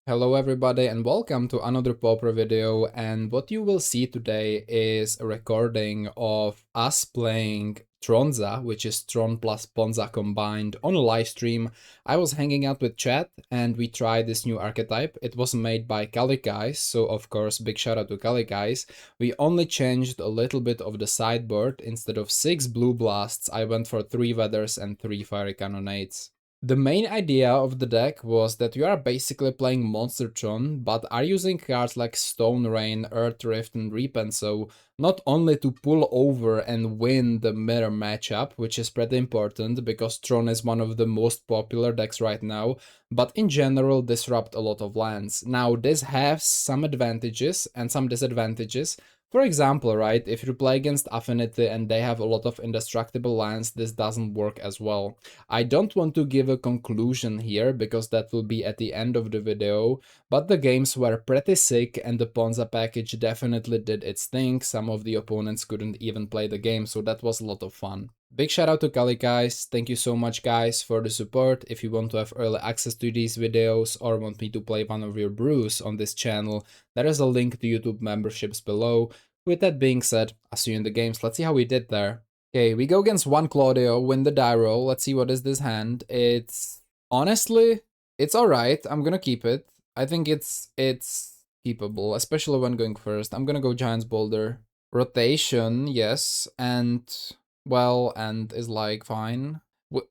Hello everybody and welcome to another Pauper video, and what you will see today is a recording of us playing Tronza, which is Tron plus Ponza combined, on a live stream. I was hanging out with chat and we tried this new archetype. It was made by Kalikaiz, so of course big shout out to Kalikaiz. We only changed a little bit of the sideboard. Instead of 6 blue blasts, I went for 3 weathers and 3 fiery cannonades. The main idea of the deck was that you are basically playing Monster Tron, but are using cards like Stone Rain, Earth Rift, and Repenso not only to pull over and win the mirror matchup, which is pretty important because Tron is one of the most popular decks right now, but in general disrupt a lot of lands. Now this has some advantages and some disadvantages. For example, right, if you play against Affinity and they have a lot of indestructible lands, this doesn't work as well. I don't want to give a conclusion here because that will be at the end of the video, but the games were pretty sick and the Ponza package definitely did its thing. Some of the opponents couldn't even play the game, so that was a lot of fun. Big shout out to Kalikaiz, thank you so much guys for the support. If you want to have early access to these videos or want me to play one of your brews on this channel, there is a link to YouTube memberships below. With that being said, I'll see you in the games. Let's see how we did there. Okay, we go against one Claudio, win the die roll. Let's see what is this hand. Honestly, it's alright. I'm gonna keep it. I think it's keepable, especially when going first. I'm gonna go Giant's Boulder. Rotation, yes, and is like fine.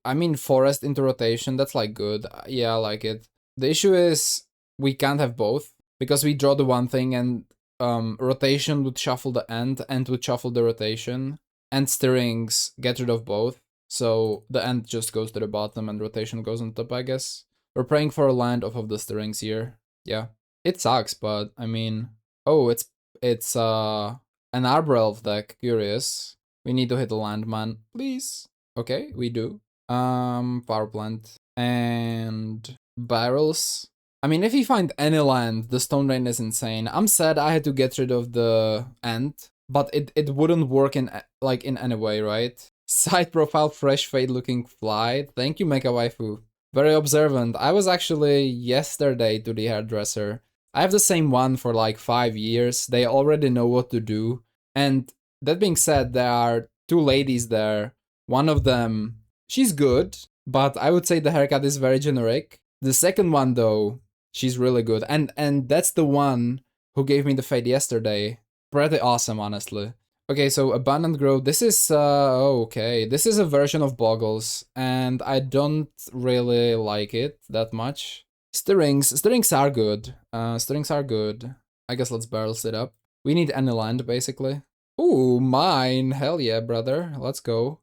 I mean, Forest into rotation, that's like good. Yeah, I like it. The issue is we can't have both because we draw the one thing and rotation would shuffle the end would shuffle the rotation, and stirrings get rid of both. So the end just goes to the bottom and rotation goes on top, I guess. We're praying for a land off of the stirrings here. Yeah. It sucks, but I mean, oh, it's an Arbor Elf deck. Curious. We need to hit a land, man. Please. Okay, we do. Power plant and barrels. I mean, if you find any land, the Stone Rain is insane. I'm sad I had to get rid of the end, but it wouldn't work in any way, right? Side profile, fresh fade looking fly. Thank you, Mecha Waifu. Very observant. I was actually yesterday to the hairdresser. I have the same one for like 5 years. They already know what to do. And that being said, there are 2 ladies there. One of them, she's good, but I would say the haircut is very generic. The second one though, she's really good. And that's the one who gave me the fade yesterday. Pretty awesome, honestly. Okay, so Abundant Growth, this is, okay. This is a version of Boggles, and I don't really like it that much. Stirrings are good. Stirrings are good. I guess let's barrel it up. We need any land, basically. Ooh, mine. Hell yeah, brother. Let's go.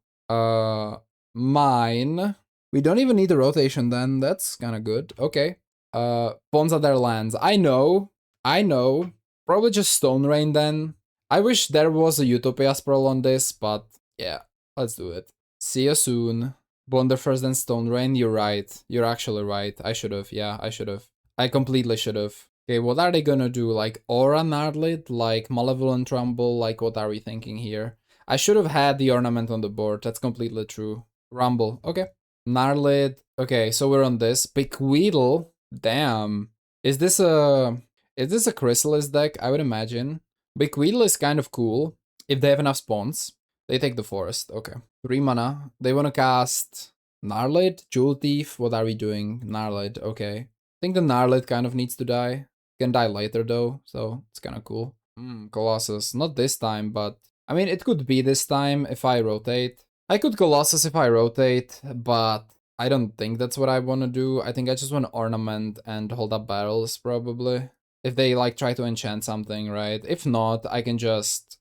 Mine. We don't even need a rotation then. That's kind of good. Okay. Ponza their lands. I know. Probably just Stone Rain then. I wish there was a Utopia Sprawl on this, but yeah, let's do it. See you soon. Blunder first then Stone Rain. You're right. You're actually right. I should have. Yeah, I should have. I completely should have. Okay, what are they gonna do? Like Aura Nardlit? Like Malevolent Rumble? Like what are we thinking here? I should have had the ornament on the board. That's completely true. Rumble. Okay. Nardlit. Okay, so we're on this. Bequeedle. Damn. Is this a Chrysalis deck? I would imagine. Bequeedle is kind of cool. If they have enough spawns. They take the forest. Okay. 3 mana. They want to cast Gnarlid, Jewel Thief. What are we doing? Gnarlid. Okay. I think the Gnarlid kind of needs to die. Can die later though, so it's kind of cool. Colossus. Not this time, but I mean, it could be this time if I rotate. I could Colossus if I rotate, but I don't think that's what I want to do. I think I just want to ornament and hold up barrels, probably. If they like try to enchant something, right? If not, I can just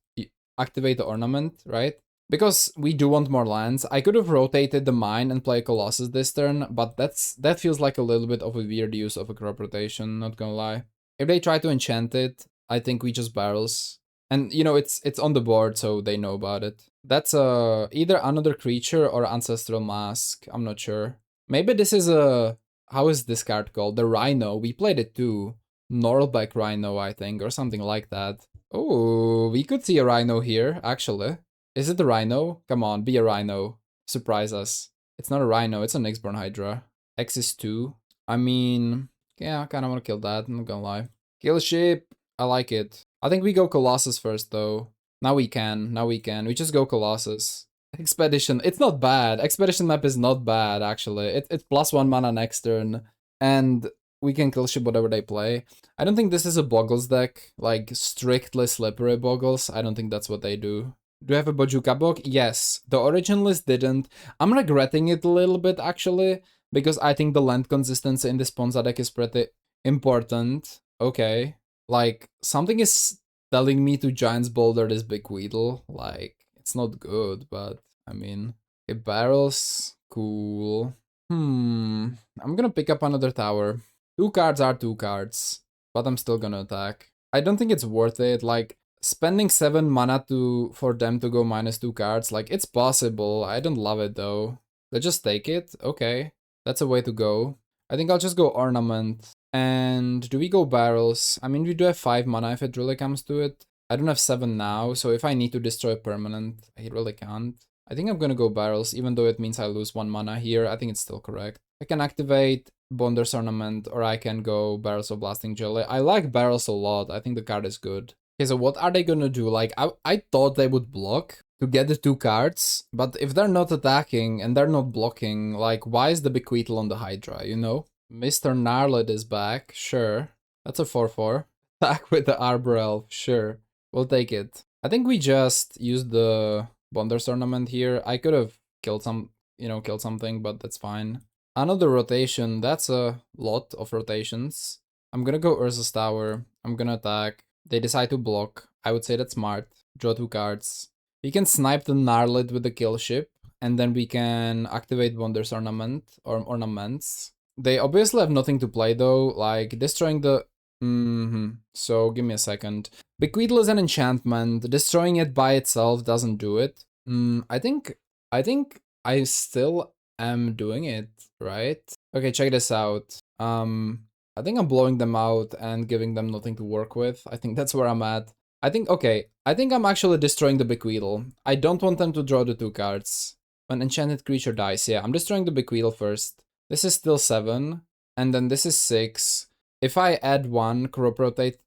activate the ornament, right? Because we do want more lands. I could have rotated the mine and play Colossus this turn, but that feels like a little bit of a weird use of a crop rotation, not gonna lie. If they try to enchant it, I think we just barrels. And you know, it's on the board, so they know about it. That's either another creature or Ancestral Mask. I'm not sure. Maybe this is how is this card called? The Rhino. We played it too. Norlbeck Rhino, I think, or something like that. Oh, we could see a Rhino here, actually. Is it the Rhino? Come on, be a Rhino. Surprise us. It's not a Rhino, it's an X-Born Hydra. X is 2. I mean, Yeah, I kind of want to kill that, I'm not gonna lie. Kill ship, I like it. I think we go Colossus first, though. Now we can. We just go Colossus. Expedition, it's not bad. Expedition map is not bad, actually. It's +1 mana next turn, and we can kill ship whatever they play. I don't think this is a Boggles deck, like strictly slippery Boggles. I don't think that's what they do. Do you have a Bojuka Bog? Yes. The origin list didn't. I'm regretting it a little bit, actually, because I think the land consistency in this Ponza deck is pretty important. Okay. Like, something is telling me to Giant's Boulder this big Weedle. Like, it's not good, but I mean, it barrels. Cool. I'm gonna pick up another tower. 2 cards are 2 cards, but I'm still gonna attack. I don't think it's worth it. Like, spending 7 mana for them to go -2 cards, like, it's possible. I don't love it though. Let's just take it. Okay, that's a way to go. I think I'll just go Ornament. And do we go Barrels? I mean, we do have 5 mana if it really comes to it. I don't have 7 now, so if I need to destroy a permanent, I really can't. I think I'm gonna go Barrels, even though it means I lose 1 mana here. I think it's still correct. I can activate Bonder's Ornament, or I can go Barrels of Blasting Jelly. I like Barrels a lot. I think the card is good. Okay, so what are they gonna do? Like, I thought they would block to get the 2 cards, but if they're not attacking and they're not blocking, like, why is the Bequeathal on the Hydra, you know? Mr. Gnarlid is back, sure. That's a 4/4. Attack with the Arbor Elf, sure. We'll take it. I think we just used the Bonder's Ornament here. I could have killed killed something, but that's fine. Another rotation, that's a lot of rotations. I'm gonna go Urza's Tower. I'm gonna attack. They decide to block. I would say that's smart. Draw 2 cards. We can snipe the Gnarlid with the kill ship, and then we can activate Bonder's Ornament or ornaments. They obviously have nothing to play though, like destroying the... So give me a second. Bequeathal is an enchantment. Destroying it by itself doesn't do it. I think I still am doing it, right? Okay, check this out. I think I'm blowing them out and giving them nothing to work with. I think that's where I'm at. I think I'm actually destroying the Bequeathal. I don't want them to draw the 2 cards. When enchanted creature dies, yeah, I'm destroying the Bequeathal first. This is still 7, and then this is 6. If I add 1, crop rotate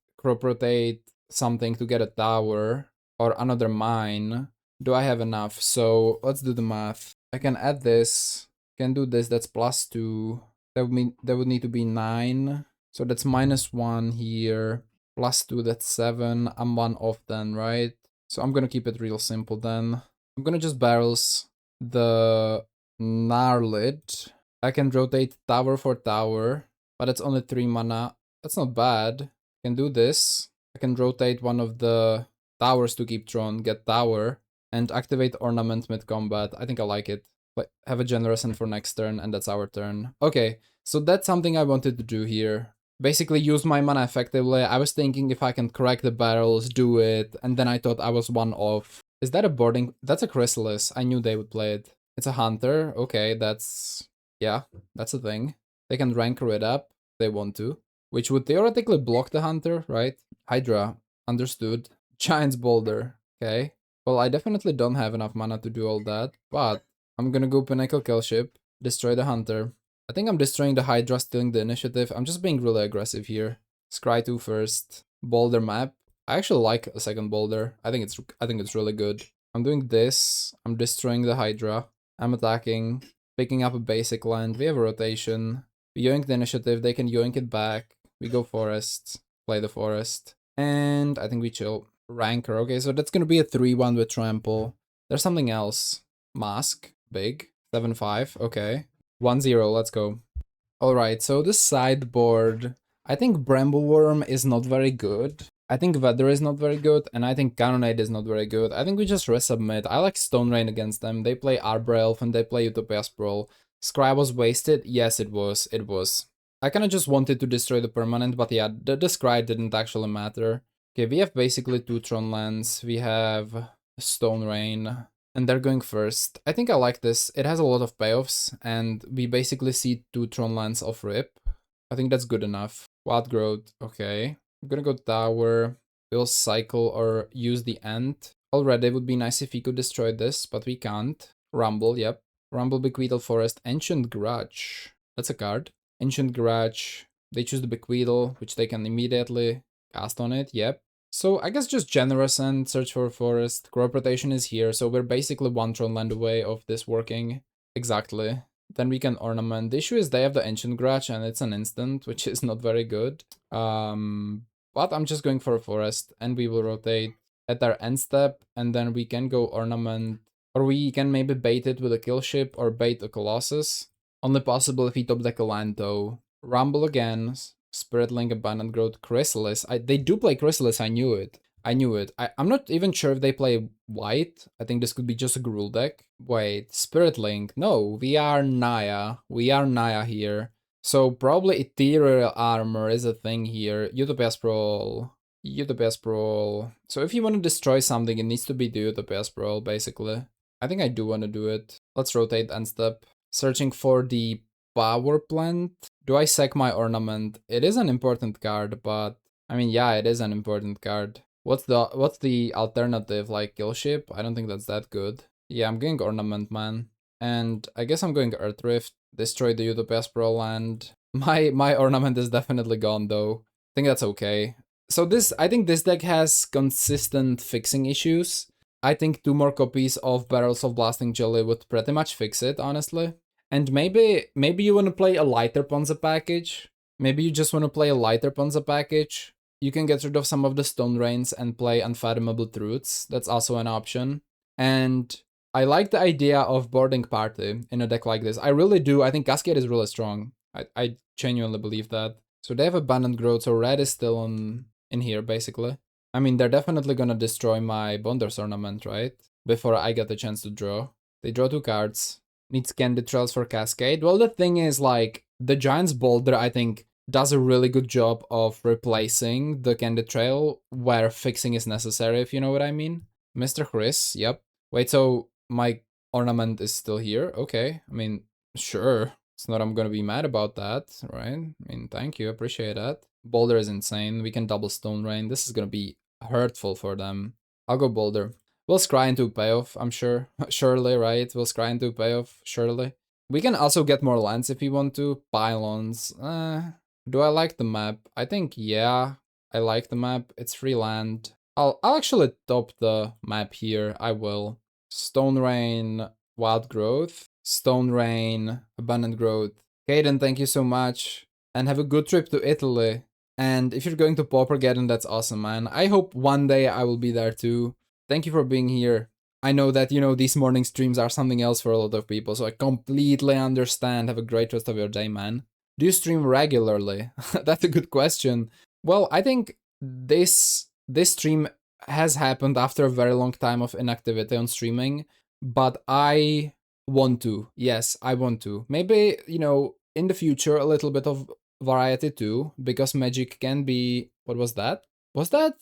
something to get a tower or another mine, do I have enough? So let's do the math. I can add this, can do this, that's +2. That would need to be 9. So that's -1 here, +2, that's 7. I'm 1 off then, right? So I'm gonna keep it real simple then. I'm gonna just barrels the Gnarlid. I can rotate tower for tower, but it's only 3 mana. That's not bad. I can do this. I can rotate one of the towers to keep Tron, get tower, and activate ornament mid-combat. I think I like it. But have a generous end for next turn, and that's our turn. Okay, so that's something I wanted to do here. Basically use my mana effectively. I was thinking if I can crack the barrels, do it, and then I thought I was 1 off. Is that a boarding? That's a Chrysalis. I knew they would play it. It's a Hunter. Okay, that's... yeah, that's a thing. They can rancor it up if they want to, which would theoretically block the Hunter, right? Hydra, understood. Giant's Boulder, okay. Well, I definitely don't have enough mana to do all that, but I'm gonna go Pinnacle Kill Ship, destroy the Hunter. I think I'm destroying the Hydra, stealing the initiative. I'm just being really aggressive here. Scry 2 first. Boulder map. I actually like a second Boulder. I think it's really good. I'm doing this. I'm destroying the Hydra. I'm attacking. Picking up a basic land. We have a rotation. We yoink the initiative. They can yoink it back. We go forest. Play the forest. And I think we chill. Rancor. Okay, so that's gonna be a 3/1 with trample. There's something else. Mask. Big. 7/5. Okay. 1/0. Let's go. Alright, so the sideboard. I think Brambleworm is not very good. I think Weather is not very good, and I think Cannonade is not very good. I think we just resubmit. I like Stone Rain against them. They play Arbor Elf and they play Utopia Sprawl. Scry was wasted? Yes, it was. It was. I kinda just wanted to destroy the permanent, but yeah, the Scry didn't actually matter. Okay, we have basically 2 Tron lands. We have Stone Rain, and they're going first. I think I like this. It has a lot of payoffs, and we basically see 2 Tron lands off rip. I think that's good enough. Wild Growth, okay. I'm gonna go tower, we'll cycle or use the end. Already it would be nice if we could destroy this, but we can't. Rumble, yep. Rumble, Bequeathal Forest, Ancient Grudge. That's a card. Ancient Grudge. They choose the Bequeathal, which they can immediately cast on it, yep. So I guess just Generous and Search for a Forest. Crop Rotation is here, so we're basically one Tron land away of this working. Exactly. Then we can Ornament. The issue is they have the Ancient Grudge and it's an instant, which is not very good. But I'm just going for a Forest, and we will rotate at our end step, and then we can go Ornament, or we can maybe bait it with a Kill Ship or bait a Colossus. Only possible if we top deck a land though. Rumble again, Spirit Link, Abundant Growth, Chrysalis. They do play Chrysalis, I knew it. I'm not even sure if they play white. I think this could be just a Gruul deck. Wait, Spirit Link. No, we are Naya. We are Naya here. So probably Ethereal Armor is a thing here. Utopia Sprawl. Utopia Sprawl. So if you want to destroy something, it needs to be the Utopia Sprawl, basically. I think I do want to do it. Let's rotate end step. Searching for the Power Plant. Do I sack my Ornament? It is an important card, but I mean, yeah, it is an important card. What's the alternative, like Kill Ship? I don't think that's that good. Yeah, I'm going Ornament, man. And I guess I'm going Earth Rift, destroy the Utopia Sprawl land. My Ornament is definitely gone though. I think that's okay. So I think this deck has consistent fixing issues. I think 2 more copies of Barrels of Blasting Jelly would pretty much fix it, honestly. And maybe you want to play a lighter Ponza package. Maybe you just want to play a lighter Ponza package. You can get rid of some of the Stone Rains and play Unfathomable Truths. That's also an option. And I like the idea of boarding party in a deck like this. I really do. I think Cascade is really strong. I genuinely believe that. So they have Abundant Growth, so red is still in here, basically. I mean, they're definitely gonna destroy my Bonder's Ornament, right? Before I get a chance to draw. They draw 2 cards. Needs Candy Trails for Cascade. Well, the thing is, like, the Giant's Boulder, I think, does a really good job of replacing the Candy Trail where fixing is necessary, if you know what I mean. Mr. Chris, yep. Wait, so my Ornament is still here? Okay, I mean, sure. It's not I'm gonna be mad about that, right? I mean, thank you, appreciate that. Boulder is insane. We can double Stone Rain. This is gonna be hurtful for them. I'll go Boulder. We'll scry into payoff, I'm sure. Surely, right? We'll scry into payoff, surely. We can also get more lands if we want to. Pylons. Do I like the map? I think, yeah, I like the map. It's free land. I'll actually top the map here. I will. Stone Rain, Wild Growth. Stone Rain, Abundant Growth. Kaden, thank you so much. And have a good trip to Italy. And if you're going to Paupergeddon, that's awesome, man. I hope one day I will be there too. Thank you for being here. I know that, these morning streams are something else for a lot of people, so I completely understand. Have a great rest of your day, man. Do you stream regularly? That's a good question. Well, I think this stream has happened after a very long time of inactivity on streaming, but I want to. Yes, I want to. Maybe, in the future, a little bit of variety too, because Magic can be... What was that? Was that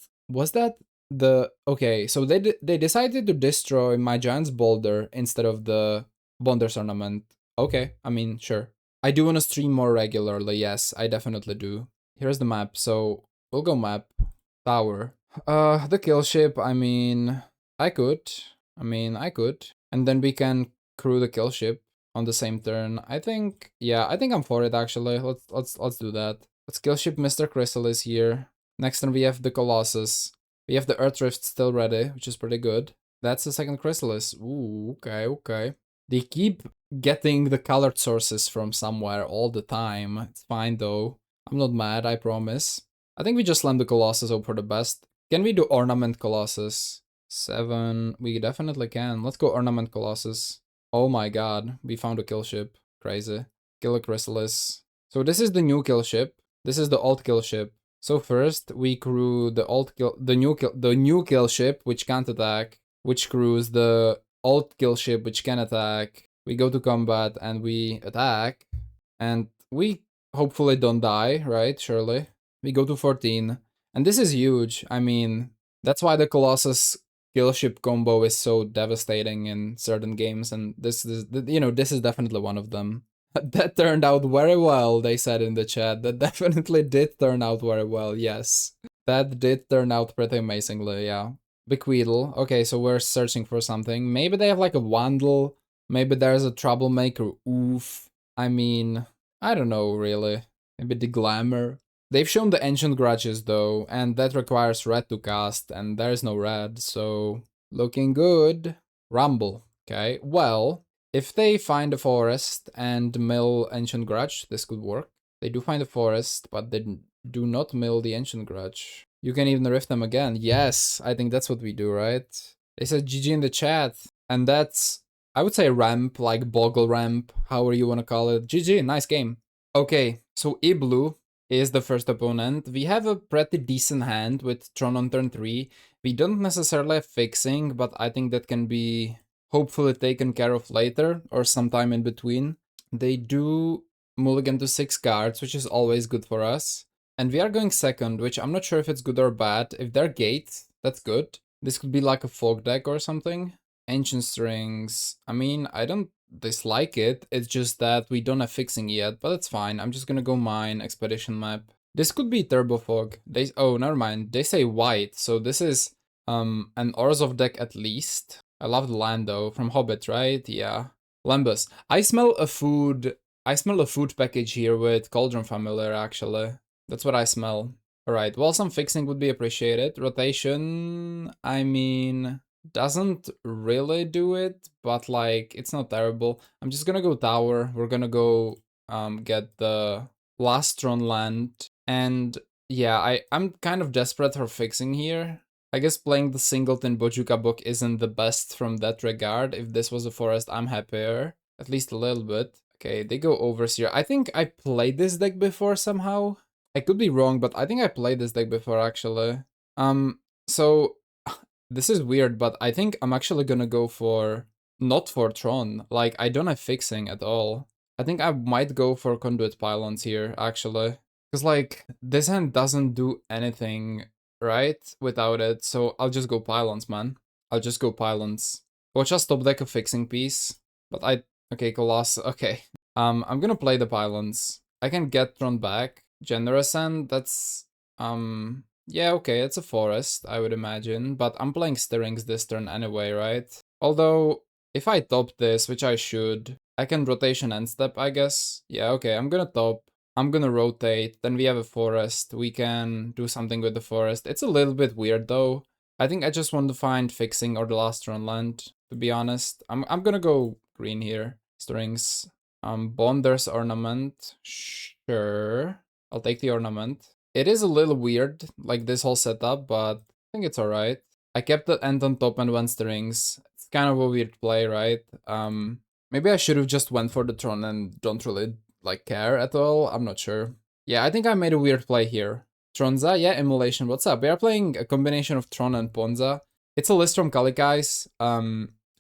okay, so they decided to destroy my Giant's Boulder instead of the Bonder's Ornament. Okay, I mean, sure. I do want to stream more regularly, yes, I definitely do. Here's the map, so we'll go map. Tower. The Kill Ship, I mean, I could. And then we can crew the Kill Ship on the same turn. I think, yeah, I think I'm for it actually. Let's do that. Let's Kill Ship Mr. Chrysalis here. Next turn we have the Colossus. We have the Earth Rift still ready, which is pretty good. That's the second Chrysalis. Ooh, okay. They keep getting the colored sources from somewhere all the time. It's fine though. I'm not mad, I promise. I think we just slam the Colossus, hope for the best. Can we do Ornament Colossus? 7. We definitely can. Let's go Ornament Colossus. Oh my god, we found a Kill Ship. Crazy. Kill a Chrysalis. So this is the new Kill Ship. This is the old Kill Ship. So first we crew the new Kill Ship, which can't attack, which crews the old Kill Ship, which can attack. We go to combat and we attack, and we hopefully don't die, right? Surely. We go to 14, and this is huge. I mean, that's why the Colossus Kill Ship combo is so devastating in certain games, and this is definitely one of them. That turned out very well, they said in the chat. That definitely did turn out very well, yes. That did turn out pretty amazingly, yeah. Bequeathal. Okay, so we're searching for something. Maybe they have like a Wandle. Maybe there's a Troublemaker. Oof. I mean, I don't know, really. Maybe the glamour. They've shown the ancient grudges though, and that requires red to cast, and there's no red, so looking good. Rumble. Okay, well, if they find a forest and mill ancient grudge, this could work. They do find a forest, but they do not mill the ancient grudge. You can even rift them again. Yes, I think that's what we do, right? They said GG in the chat, and that's, I would say, ramp, like boggle ramp, however you want to call it. GG, nice game. Okay, so Iblu is the first opponent. We have a pretty decent hand with Tron on turn 3. We don't necessarily have fixing, but I think that can be hopefully taken care of later or sometime in between. They do mulligan to 6 cards, which is always good for us. And we are going second, which I'm not sure if it's good or bad. If they're gate, that's good. This could be like a folk deck or something. Ancient Strings, I mean, I don't dislike it, it's just that we don't have fixing yet, but it's fine. I'm just gonna go mine Expedition Map. This could be Turbo Fog. Oh, never mind, they say white, so this is an Orzhov deck at least. I love the land though, from Hobbit, right? Yeah. Lembus. I smell a food package here with Cauldron Familiar, actually. That's what I smell. Alright, well, some fixing would be appreciated. Rotation, I mean, doesn't really do it, but like, it's not terrible. I'm just gonna go tower. We're gonna go get the last Tron land. And yeah, I'm kind of desperate for fixing here. I guess playing the singleton Bojuka book isn't the best from that regard. If this was a forest, I'm happier. At least a little bit. Okay, they go Overseer. I think I played this deck before somehow. I could be wrong, but I think I played this deck before actually. So this is weird, but I think I'm actually gonna go for not for Tron. Like, I don't have fixing at all. I think I might go for Conduit Pylons here, actually. Because, like, this hand doesn't do anything, right, without it. So I'll just go Pylons, man. I'll just go Pylons. Watch us top deck a fixing piece. But okay, Colossus, okay. I'm gonna play the Pylons. I can get Tron back. Generous Hand, that's, yeah, okay, it's a forest, I would imagine, but I'm playing Stirrings this turn anyway, right? Although, if I top this, which I should, I can rotation end step, I guess. Yeah, okay, I'm gonna top, I'm gonna rotate, then we have a forest, we can do something with the forest. It's a little bit weird though. I think I just want to find fixing or the last run land, to be honest. I'm gonna go green here. Stirrings. Bonder's Ornament, sure. I'll take the ornament. It is a little weird, like this whole setup, but I think it's alright. I kept the end on top and went Strings. It's kind of a weird play, right? Maybe I should have just went for the Tron and don't really, like, care at all. I'm not sure. Yeah, I think I made a weird play here. Tronza, yeah, Immolation, what's up? We are playing a combination of Tron and Ponza. It's a list from Kalikaiz.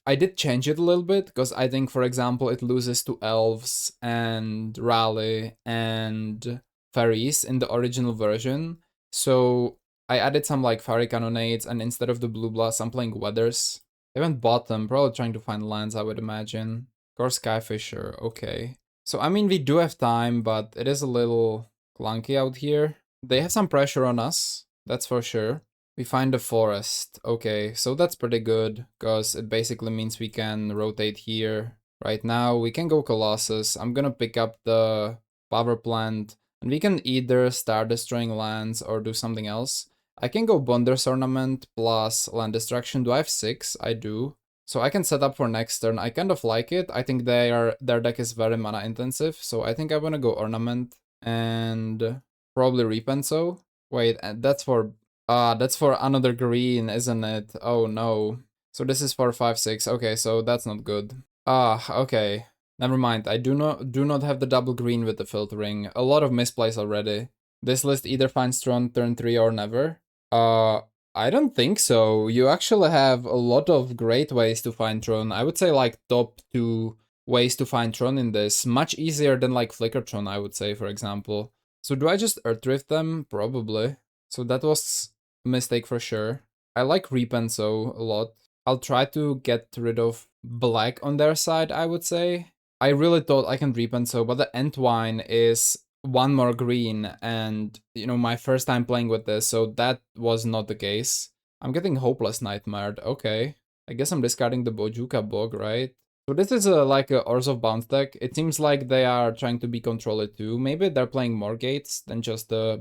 I did change it a little bit, because I think, for example, it loses to Elves and Rally and Fairies in the original version. So I added some like Fairy Cannonades, and instead of the Blue Blast, I'm playing Weathers. I went bottom, probably trying to find lands, I would imagine. Or Skyfisher, okay. So I mean, we do have time, but it is a little clunky out here. They have some pressure on us, that's for sure. We find a forest, okay, so that's pretty good, because it basically means we can rotate here. Right now, we can go Colossus. I'm gonna pick up the Power Plant, and we can either start destroying lands or do something else. I can go Bonder's Ornament plus Land Destruction. Do I have 6? I do. So I can set up for next turn. I kind of like it. I think their deck is very mana intensive, so I think I wanna go Ornament and probably Repenso. Wait, that's for another green, isn't it? Oh no. So this is for 5/6. Okay, so that's not good. Okay. Never mind. I do not have the double green with the filtering. A lot of misplays already. This list either finds Tron turn 3 or never. I don't think so. You actually have a lot of great ways to find Tron. I would say like top 2 ways to find Tron in this. Much easier than like Flickertron, I would say, for example. So do I just Earth Drift them? Probably. So that was a mistake for sure. I like Repenso a lot. I'll try to get rid of black on their side, I would say. I really thought I can Repenso, but the Entwine is 1 more green, and, you know, my first time playing with this, so that was not the case. I'm getting Hopeless Nightmare, okay. I guess I'm discarding the Bojuka Bog, right? So this is like a Orzhov bounce deck. It seems like they are trying to be controller too. Maybe they're playing more gates than just the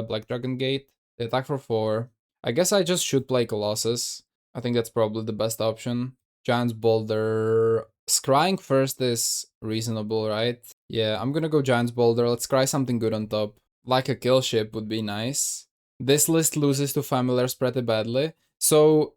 Black Dragon gate. They attack for 4. I guess I just should play Colossus. I think that's probably the best option. Giant's Boulder. Scrying first is reasonable, right? Yeah, I'm gonna go Giant's Boulder. Let's scry something good on top. Like a kill ship would be nice. This list loses to familiars pretty badly. So,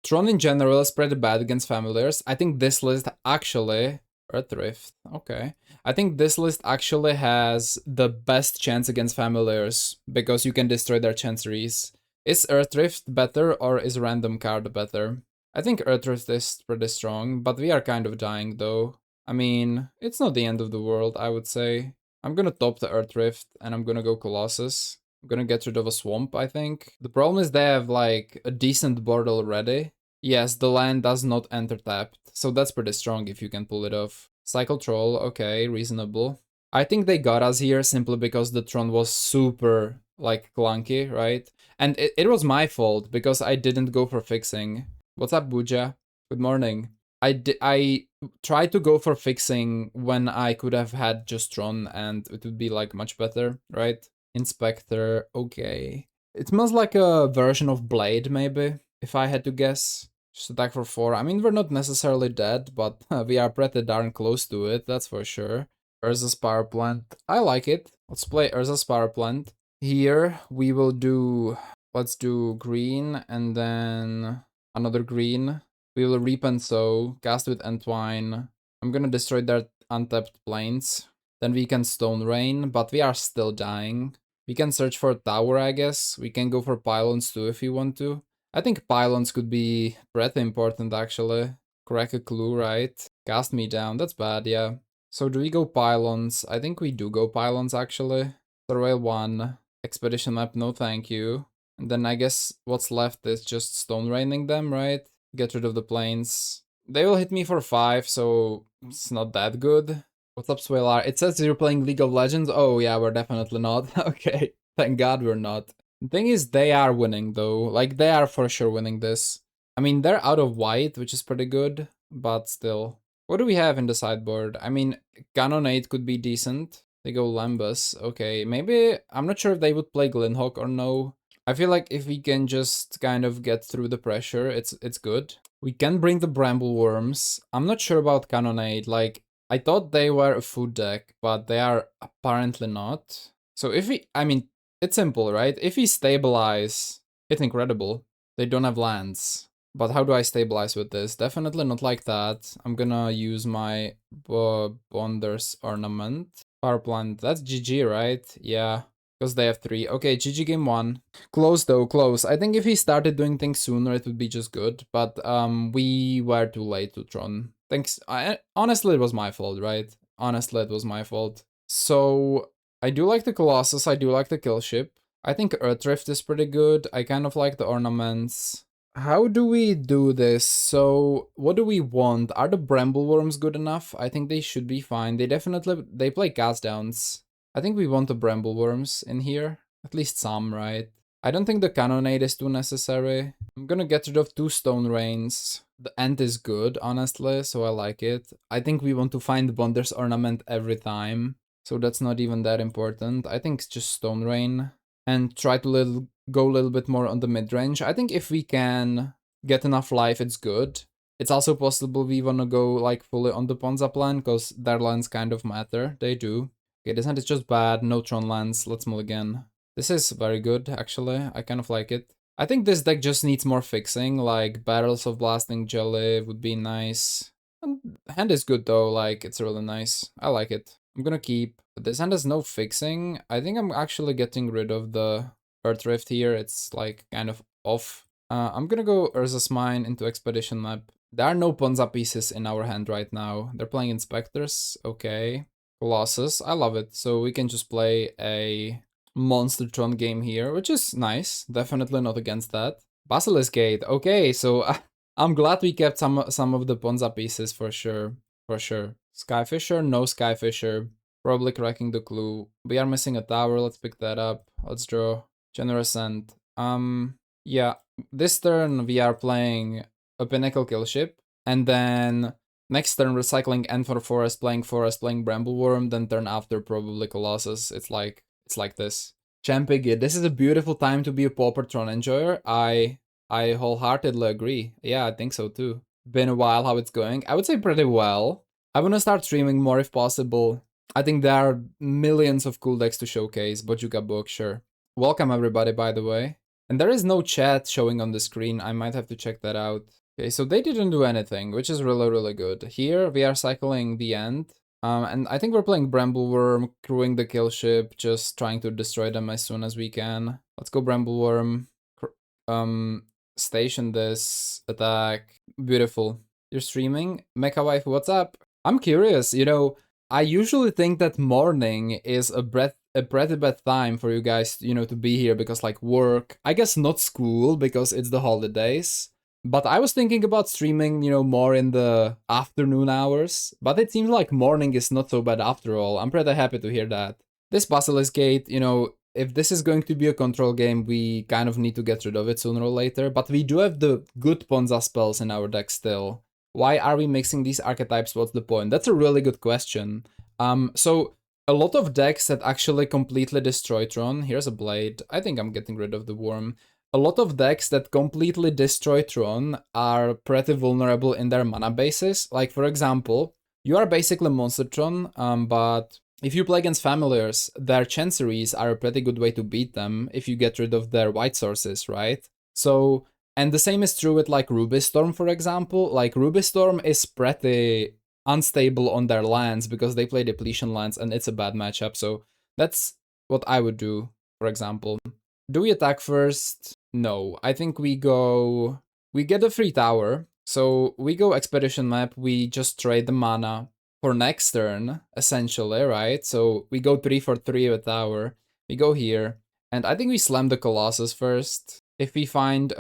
Tron in general is pretty bad against familiars. I think this list actually... Earth Rift, okay. I think this list actually has the best chance against familiars because you can destroy their chanceries. Is Earth Rift better or is random card better? I think Earth Rift is pretty strong, but we are kind of dying though. I mean, it's not the end of the world, I would say. I'm gonna top the Earth Rift and I'm gonna go Colossus. I'm gonna get rid of a swamp, I think. The problem is they have like a decent board already. Yes, the land does not enter tapped, so that's pretty strong if you can pull it off. Cycle Troll, okay, reasonable. I think they got us here simply because the Tron was super, like, clunky, right? And it was my fault because I didn't go for fixing. What's up, Buja? Good morning. I tried to go for fixing when I could have had just Tron and it would be, like, much better, right? Inspector, okay. It smells like a version of Blade, maybe, if I had to guess. Just attack for 4. I mean, we're not necessarily dead, but we are pretty darn close to it, that's for sure. Urza's Power Plant. I like it. Let's play Urza's Power Plant. Here, we will do... Let's do green, and then another green. We will Reap and Sow, cast with Entwine. I'm gonna destroy their untapped plains. Then we can Stone Rain, but we are still dying. We can search for a tower, I guess. We can go for pylons too if we want to. I think pylons could be pretty important, actually. Crack a clue, right? Cast me down, that's bad, yeah. So do we go pylons? I think we do go pylons, actually. Surveil 1. Expedition map, no thank you. And then I guess what's left is just stone raining them, right? Get rid of the plains. They will hit me for 5, so it's not that good. What's up, Swalar? It says you're playing League of Legends. Oh yeah, we're definitely not. Okay, thank God we're not. The thing is, they are winning though. Like, they are for sure winning this. I mean, they're out of white, which is pretty good, but still. What do we have in the sideboard? I mean, Cannonade could be decent. They go Lambus. Okay, maybe... I'm not sure if they would play Glinhawk or no. I feel like if we can just kind of get through the pressure, it's good. We can bring the Bramble Worms. I'm not sure about Cannonade. Like, I thought they were a food deck, but they are apparently not. So if we... I mean, it's simple, right? If we stabilize, it's incredible. They don't have lands. But how do I stabilize with this? Definitely not like that. I'm gonna use my Bonder's Ornament. Power Plant, that's GG, right? Yeah, because they have 3. Okay, GG game 1. Close though, close. I think if he started doing things sooner, it would be just good. But we were too late to Tron. Thanks. Honestly, it was my fault, right? Honestly, it was my fault. So, I do like the Colossus, I do like the kill ship. I think Earth Rift is pretty good. I kind of like the ornaments. How do we do this? So, what do we want? Are the Bramble Worms good enough? I think they should be fine. They play cast downs. I think we want the Bramble Worms in here. At least some, right? I don't think the Cannonade is too necessary. I'm gonna get rid of 2 Stone Rains. The Ant is good, honestly, so I like it. I think we want to find Bonder's Ornament every time. So that's not even that important. I think it's just Stone Rain. And try to go a little bit more on the mid-range. I think if we can get enough life, it's good. It's also possible we want to go like fully on the Ponza plan, because their lands kind of matter. They do. Okay, this hand is just bad. No Tron lands. Let's mulligan. This is very good, actually. I kind of like it. I think this deck just needs more fixing, like Barrels of Blasting Jelly would be nice. And hand is good though, like it's really nice. I like it. I'm gonna keep. This hand has no fixing. I think I'm actually getting rid of the Earth Rift here. It's like kind of off. I'm gonna go Urza's Mine into Expedition Map. There are no Ponza pieces in our hand right now. They're playing Inspectors. Okay. Colossus. I love it. So we can just play a Monster Tron game here, which is nice. Definitely not against that. Basilisk Gate. Okay, so I'm glad we kept some of the Ponza pieces for sure. For sure. Skyfisher, no Skyfisher. Probably cracking the clue. We are missing a tower, let's pick that up. Let's draw. Generous End. Yeah, this turn we are playing a Pinnacle Kill Ship. and then next turn recycling End for Forest, playing Brambleworm, then turn after probably Colossus. It's like this. Champigid, this is a beautiful time to be a Pauper Tron enjoyer. I wholeheartedly agree. Yeah, I think so too. Been a while, how it's going? I would say pretty well. I wanna start streaming more if possible. I think there are millions of cool decks to showcase. Bojuka Book, sure. Welcome everybody, by the way. And there is no chat showing on the screen. I might have to check that out. Okay, so they didn't do anything, which is really, really good. Here, we are cycling the End. And I think we're playing Brambleworm, crewing the kill ship, just trying to destroy them as soon as we can. Let's go Brambleworm. Station this, attack. Beautiful. You're streaming? Mecha Wife, what's up? I'm curious, you know, I usually think that morning is a pretty bad time for you guys, you know, to be here because like work. I guess not school because it's the holidays. But I was thinking about streaming, you know, more in the afternoon hours. But it seems like morning is not so bad after all. I'm pretty happy to hear that. This Basilisk Gate, you know, if this is going to be a control game, we kind of need to get rid of it sooner or later. But we do have the good Ponza spells in our deck still. Why are we mixing these archetypes? What's the point? That's a really good question. So a lot of decks that actually completely destroy Tron. Here's a blade. I think I'm getting rid of the worm. A lot of decks that completely destroy Tron are pretty vulnerable in their mana bases. Like, for example, you are basically Monster Tron, but if you play against familiars, their Chanceries are a pretty good way to beat them if you get rid of their white sources, right? So, and the same is true with like Ruby Storm, for example. Like, Ruby Storm is pretty unstable on their lands because they play depletion lands and it's a bad matchup. So that's what I would do, for example. Do we attack first? No, I think we get a free tower. So we go Expedition Map, we just trade the mana for next turn, essentially, right? So we go 3 for 3 with tower. We go here, and I think we slam the Colossus first. If we find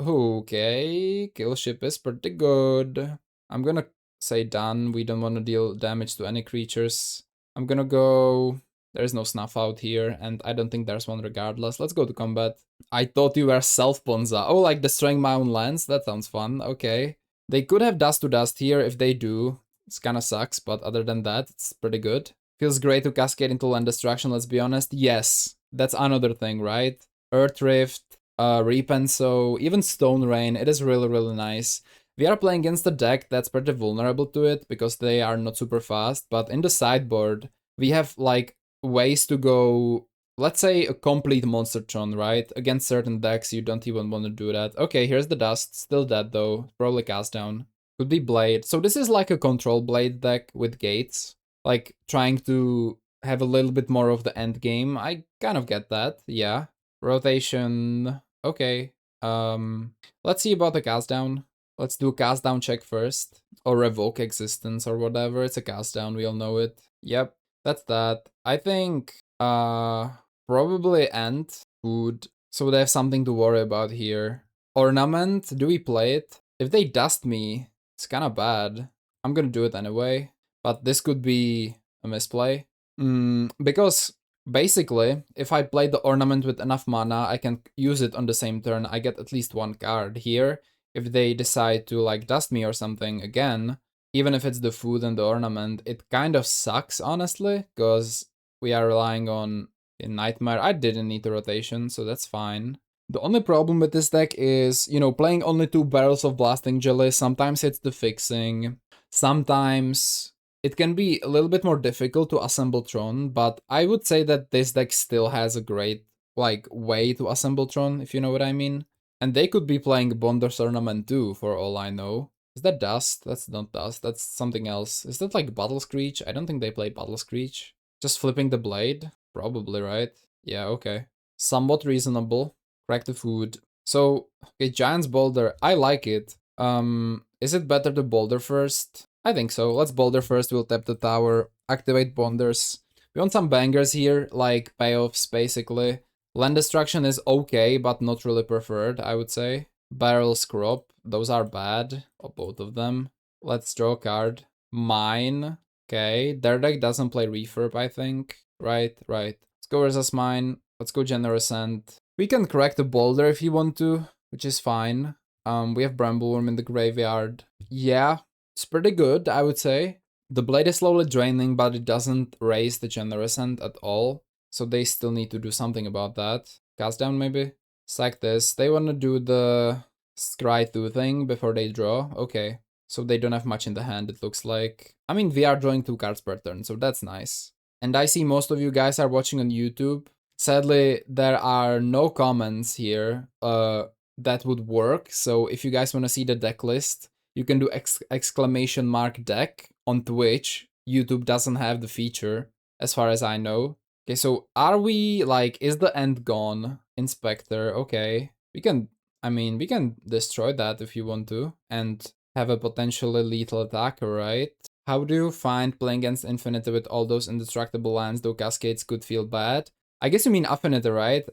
okay, kill ship is pretty good. I'm gonna say done. We don't want to deal damage to any creatures. I'm gonna go. There's no snuff out here, and I don't think there's one regardless. Let's go to combat. I thought you were self-Ponza. Oh, like destroying my own lands? That sounds fun. Okay. They could have dust to dust here. If they do, it kinda sucks, but other than that, it's pretty good. Feels great to cascade into land destruction, let's be honest. Yes, that's another thing, right? Earth Rift, Repenso, even Stone Rain, it is really, really nice. We are playing against a deck that's pretty vulnerable to it because they are not super fast, but in the sideboard, we have like ways to go, let's say a complete Monster Tron, right? Against certain decks, you don't even want to do that. Okay, here's the dust, still dead though, probably cast down. Could be Blade. So this is like a control Blade deck with gates, like trying to have a little bit more of the end game. I kind of get that, yeah. Rotation, okay. Let's see about the cast down. Let's do a cast down check first, or revoke existence or whatever. It's a cast down, we all know it. Yep, that's that. I think probably end food, so they have something to worry about here. Ornament, do we play it? If they dust me, it's kinda bad. I'm gonna do it anyway, but this could be a misplay. Because basically, if I play the ornament with enough mana, I can use it on the same turn. I get at least one card here. If they decide to like dust me or something again, even if it's the food and the ornament, it kind of sucks, honestly, because we are relying on a Nightmare. I didn't need the rotation, so that's fine. The only problem with this deck is, you know, playing only 2 barrels of Blasting Jelly sometimes hits the fixing. Sometimes it can be a little bit more difficult to assemble Tron, but I would say that this deck still has a great, like, way to assemble Tron, if you know what I mean. And they could be playing Bonder's Ornament too, for all I know. Is that Dust? That's not Dust, that's something else. Is that like Battle Screech? I don't think they play Battle Screech. Just flipping the blade? Probably, right? Yeah, okay. Somewhat reasonable. Crack the food. So, okay, Giant's Boulder, I like it. Is it better to Boulder first? I think so. Let's Boulder first, we'll tap the tower, activate Bonders. We want some bangers here, like payoffs, basically. Land Destruction is okay, but not really preferred, I would say. Barrel Scrop, those are bad, or both of them. Let's draw a card. Mine, okay. Their deck doesn't play Refurb, I think. Right. Let's go versus mine. Let's go Generous End. We can crack the Boulder if you want to, which is fine. We have Brambleworm in the graveyard. Yeah, it's pretty good, I would say. The blade is slowly draining, but it doesn't raise the generous end at all. So they still need to do something about that. Cast down, maybe? Sack this. They want to do the Scry through thing before they draw. Okay. So they don't have much in the hand, it looks like. I mean, we are drawing 2 cards per turn, so that's nice. And I see most of you guys are watching on YouTube. Sadly, there are no comments here that would work. So if you guys want to see the deck list, you can do exclamation mark deck on Twitch. YouTube doesn't have the feature, as far as I know. Okay, so are we, like, is the end gone? Inspector, okay. We can destroy that if you want to, and have a potentially lethal attacker, right? How do you find playing against Infinity with all those indestructible lands, though Cascades could feel bad? I guess you mean Affinity, right?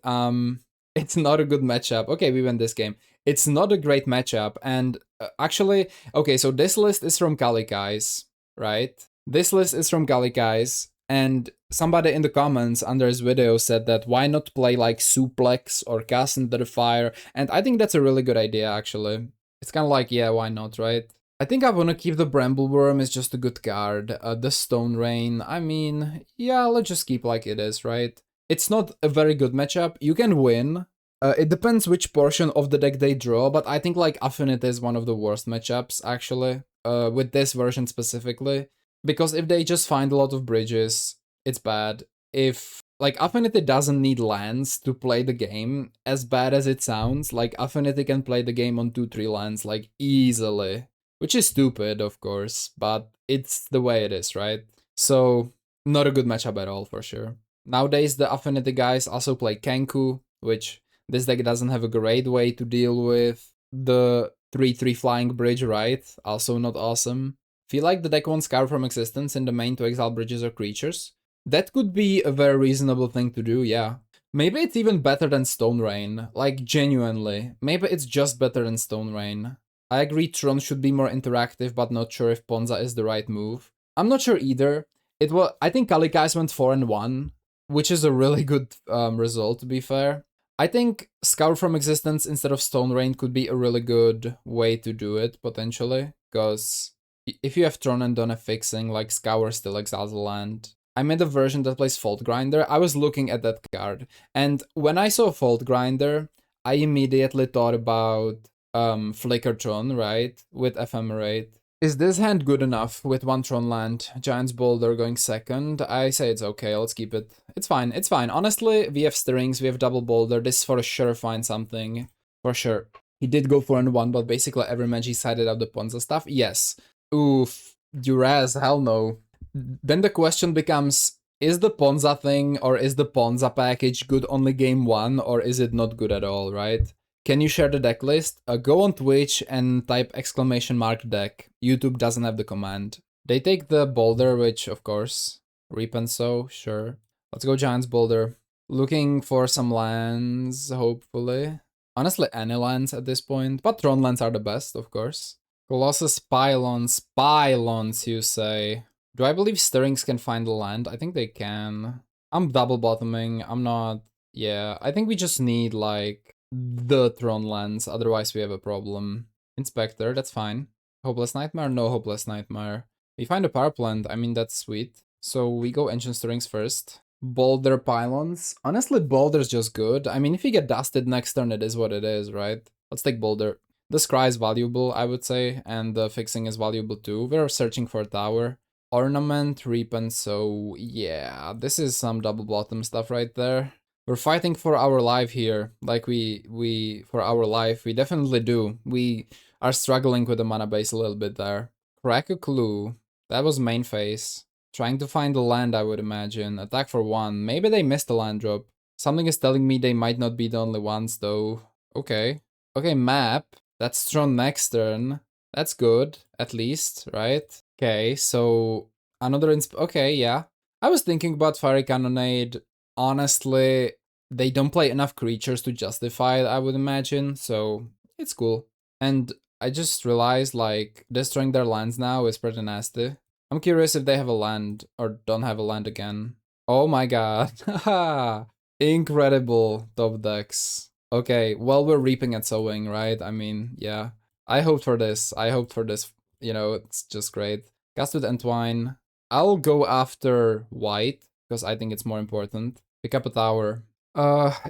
It's not a good matchup. Okay, we win this game. It's not a great matchup, and actually, okay, so this list is from Kalikaiz, right? This list is from Kalikaiz, and somebody in the comments under his video said that why not play like Suplex or Cast into the Fire, and I think that's a really good idea, actually. It's kind of like, yeah, why not, right? I think I want to keep the Brambleworm, it's just a good card. The Stone Rain, I mean, yeah, let's just keep like it is, right? It's not a very good matchup. You can win. It depends which portion of the deck they draw, but I think like Affinity is one of the worst matchups, actually, with this version specifically. Because if they just find a lot of bridges, it's bad. If, like, Affinity doesn't need lands to play the game, as bad as it sounds, like, Affinity can play the game on 2-3 lands, like, easily. Which is stupid, of course, but it's the way it is, right? So, not a good matchup at all, for sure. Nowadays, the Affinity guys also play Kenku, which this deck doesn't have a great way to deal with the 3-3 flying bridge, right? Also not awesome. Feel like the deck wants Scour from Existence in the main to exile bridges or creatures. That could be a very reasonable thing to do, yeah. Maybe it's even better than Stone Rain, like genuinely. Maybe it's just better than Stone Rain. I agree Tron should be more interactive, but not sure if Ponza is the right move. I'm not sure either. I think Kalikaiz went 4-1, which is a really good result, to be fair. I think Scour from Existence instead of Stone Rain could be a really good way to do it, potentially, because if you have Tron and don't have Fixing, like, Scour still exiles a land. I made a version that plays Fault Grinder. I was looking at that card, and when I saw Fault Grinder, I immediately thought about Flicker Tron, right, with Ephemerate. Is this hand good enough with 1 Tron land? Giant's Boulder going second. I say it's okay, let's keep it. It's fine, it's fine. Honestly, we have Stirrings, we have Double Boulder. This for sure find something. For sure. He did go 4-1, but basically every match he sided out the Ponza stuff. Yes. Oof. Duraz, hell no. Then the question becomes, is the Ponza thing or is the Ponza package good only game 1 or is it not good at all, right? Can you share the deck list? Go on Twitch and type exclamation mark deck. YouTube doesn't have the command. They take the Boulder, which of course, Reap and Sow, sure. Let's go Giant's Boulder. Looking for some lands, hopefully. Honestly, any lands at this point, but Tron lands are the best, of course. Colossus Pylons, Pylons, you say. Do I believe Stirrings can find the land? I think they can. I'm double bottoming, I'm not... Yeah, I think we just need, like, the Tron lands, otherwise we have a problem. Inspector, that's fine. Hopeless Nightmare? No Hopeless Nightmare. We find a power plant, I mean, that's sweet. So we go Ancient Stirrings first. Boulder Pylons. Honestly, Boulder's just good. I mean, if you get dusted next turn, it is what it is, right? Let's take Boulder. The Scry is valuable, I would say, and the Fixing is valuable too. We're searching for a tower. Ornament, Reap and Sow. Yeah, this is some double bottom stuff right there. We're fighting for our life here, like for our life, we definitely do. We are struggling with the mana base a little bit there. Crack a Clue, that was main phase. Trying to find the land, I would imagine. Attack for 1, maybe they missed the land drop. Something is telling me they might not be the only ones though. Okay. Okay, map, that's Tron next turn. That's good, at least, right? Okay, so another okay, yeah. I was thinking about Fiery Cannonade. Honestly, they don't play enough creatures to justify it, I would imagine, so it's cool. And I just realized, like, destroying their lands now is pretty nasty. I'm curious if they have a land, or don't have a land again. Oh my god, haha! Incredible top decks. Okay, well, we're reaping and sowing, right? I mean, yeah. I hoped for this. I hoped for this. You know, it's just great. Cast with Entwine. I'll go after white, because I think it's more important. Pick up a tower.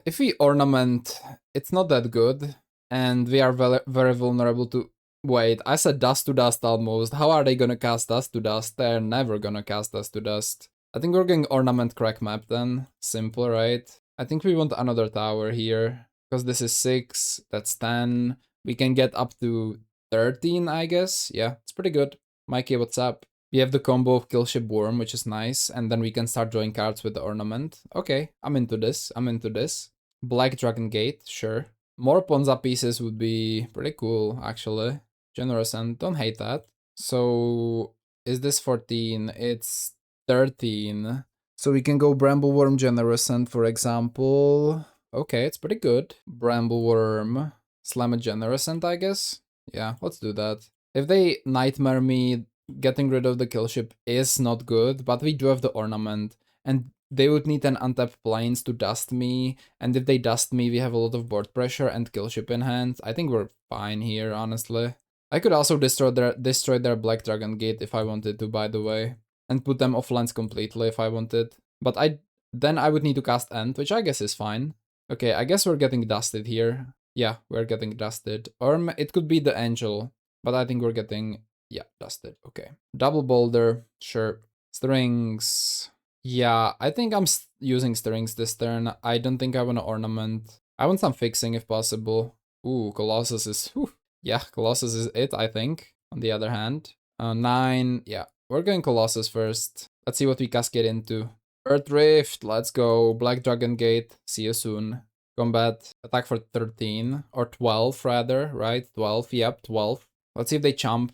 If we ornament, it's not that good. And we are very vulnerable to... Wait, I said dust to dust almost. How are they gonna cast dust to dust? They're never gonna cast dust to dust. I think we're going ornament crack map then. Simple, right? I think we want another tower here. Because this is 6, that's 10. We can get up to 13, I guess. Yeah, it's pretty good. Mikey, what's up? We have the combo of Killship Worm, which is nice. And then we can start drawing cards with the ornament. Okay, I'm into this. I'm into this. Black Dragon Gate, sure. More Ponza pieces would be pretty cool, actually. Generous, and don't hate that. So, is this 14? It's 13. So we can go Brambleworm Generosant, for example. Okay, it's pretty good. Brambleworm, Slam a Generosant, I guess. Yeah, let's do that. If they Nightmare me, getting rid of the Killship is not good, but we do have the Ornament. And they would need an untapped Plains to dust me, and if they dust me, we have a lot of board pressure and Killship in hand. I think we're fine here, honestly. I could also destroy their Black Dragon Gate if I wanted to, by the way. And put them off lands completely if I wanted. But then I would need to cast End, which I guess is fine. Okay, I guess we're getting dusted here. Yeah, we're getting dusted. Or it could be the Angel, but I think we're getting, yeah, dusted. Okay. Double Boulder, sure. Strings. Yeah, I think I'm using Strings this turn. I don't think I want to Ornament. I want some fixing if possible. Ooh, Colossus is... Whew. Yeah, Colossus is it, I think, on the other hand. 9, yeah. We're going Colossus first. Let's see what we cascade into. Earth Rift, let's go. Black Dragon Gate, see you soon. Combat, attack for 13, or 12 rather, right? 12, yep, 12. Let's see if they chump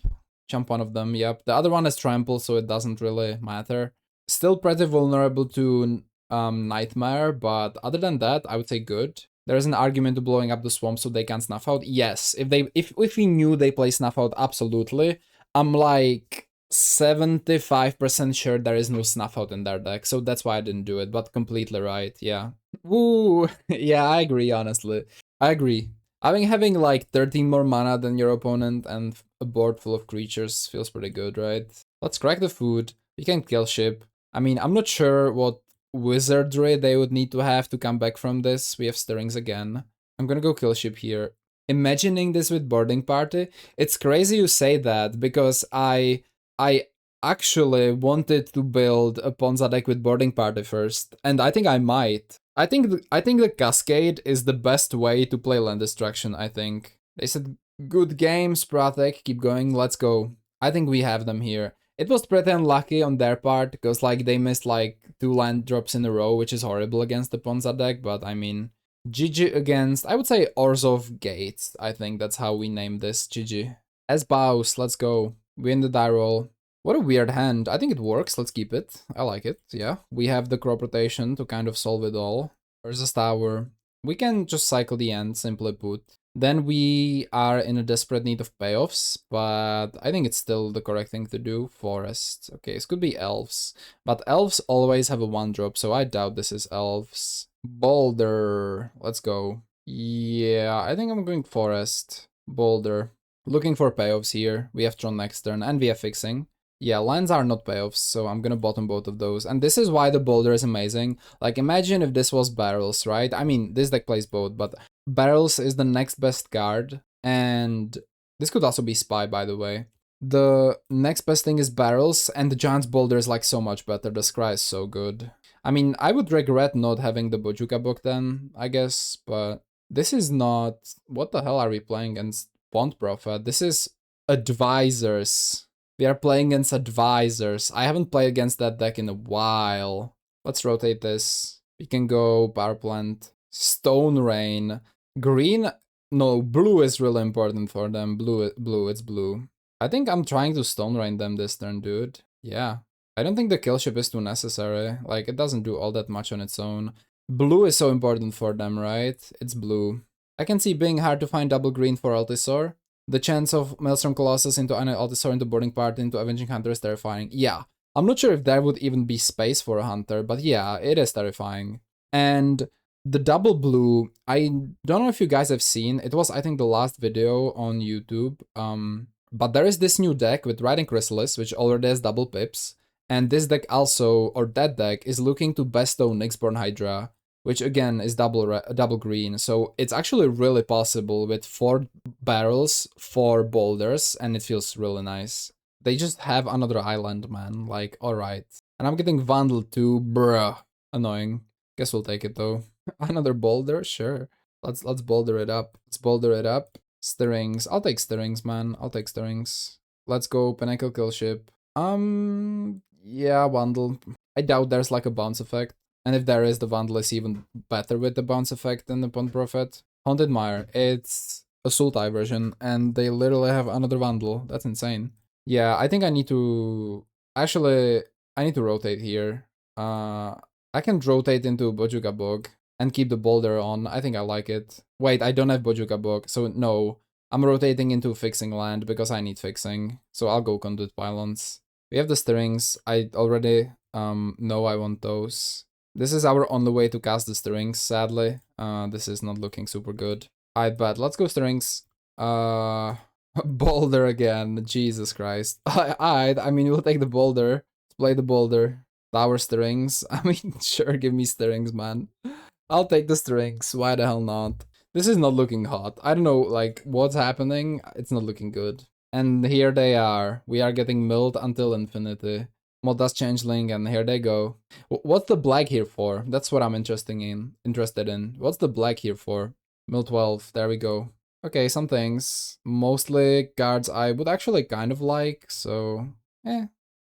one of them, yep. The other one is Trample, so it doesn't really matter. Still pretty vulnerable to Nightmare, but other than that, I would say good. There is an argument to blowing up the swamp so they can snuff out. Yes, if we knew they play snuff out, absolutely. I'm like 75% sure there is no snuff out in their deck, so that's why I didn't do it, but completely right, yeah. Woo! Yeah, I agree, honestly. I agree. Having like 13 more mana than your opponent and a board full of creatures feels pretty good, right? Let's crack the food. We can kill ship. I mean, I'm not sure what wizardry they would need to have to come back from this. We have Stirrings again. I'm gonna go kill ship here. Imagining this with boarding party, it's crazy you say that, because I actually wanted to build a Ponza deck with boarding party first, and I think I might. I think the Cascade is the best way to play land destruction, I think. They said, good game, Spratek, keep going, let's go. I think we have them here. It was pretty unlucky on their part, because like they missed like 2 land drops in a row, which is horrible against the Ponza deck, but I mean, GG against, I would say Orzhov Gates. I think that's how we name this, GG. S-Bows, let's go. Win the die roll. What a weird hand. I think it works, let's keep it. I like it, yeah. We have the crop rotation to kind of solve it all. Versus tower. We can just cycle the end, simply put. Then we are in a desperate need of payoffs, but I think it's still the correct thing to do. Forest. Okay, this could be elves. But elves always have a 1-drop, so I doubt this is elves. Boulder. Let's go. Yeah, I think I'm going forest. Boulder. Looking for payoffs here. We have Tron next turn, and we have fixing. Yeah, lands are not payoffs, so I'm gonna bottom both of those. And this is why the Boulder is amazing. Like, imagine if this was Barrels, right? I mean, this deck plays both, but Barrels is the next best card. And this could also be Spy, by the way. The next best thing is Barrels, and the Giant's Boulder is like so much better. The Scry is so good. I mean, I would regret not having the Bojuka book then, I guess, but this is not... What the hell are we playing against? Pond Prophet. This is Advisors. We are playing against Advisors. I haven't played against that deck in a while. Let's rotate this. We can go Power Plant. Stone Rain. Green? No, blue is really important for them. It's blue. I think I'm trying to Stone Rain them this turn, dude. Yeah. I don't think the kill ship is too necessary. Like, it doesn't do all that much on its own. Blue is so important for them, right? It's blue. I can see being hard to find double green for Altisor. The chance of Maelstrom Colossus into an Altisor into Boarding Party into Avenging Hunter is terrifying. Yeah, I'm not sure if there would even be space for a Hunter, but yeah, it is terrifying. And The double blue, I don't know if you guys have seen, it was I think the last video on YouTube, but there is this new deck with Riding Chrysalis, which already has double pips, and this deck also, or that deck, is looking to bestow Nyxborn Hydra, which again is double green, so it's actually really possible with 4 barrels, 4 boulders, and it feels really nice. They just have another island, man, like, alright. And I'm getting Vandal too, bruh, annoying. Guess we'll take it though. Another boulder, sure. Let's boulder it up. Let's boulder it up. Stirrings. I'll take stirrings, man. I'll take stirrings. Let's go Pinnacle Killship. Yeah, Vandal. I doubt there's like a bounce effect. And if there is, the Vandal is even better with the bounce effect than the Pond Prophet. Haunted Mire. It's a Sultai version, and they literally have another Vandal. That's insane. Yeah, I think I need to... Actually, I need to rotate here. I can rotate into Bojuka Bog and keep the boulder on. I think I like it. Wait, I don't have Bojuka Bog, so no. I'm rotating into fixing land because I need fixing. So I'll go Conduit Pylons. We have the stirrings. I already know I want those. This is our only way to cast the stirrings, sadly. This is not looking super good. I bet. Let's go stirrings. Boulder again. Jesus Christ. I mean, we'll take the boulder. Let's play the boulder. Tower stirrings. I mean, sure, give me stirrings, man. I'll take the stirrings. Why the hell not? This is not looking hot. I don't know, like, what's happening. It's not looking good. And here they are. We are getting milled until infinity. Modas Changeling, and here they go. What's the black here for? That's what I'm interested in. What's the black here for? Mill 12. There we go. Okay, some things. Mostly cards I would actually kind of like, so...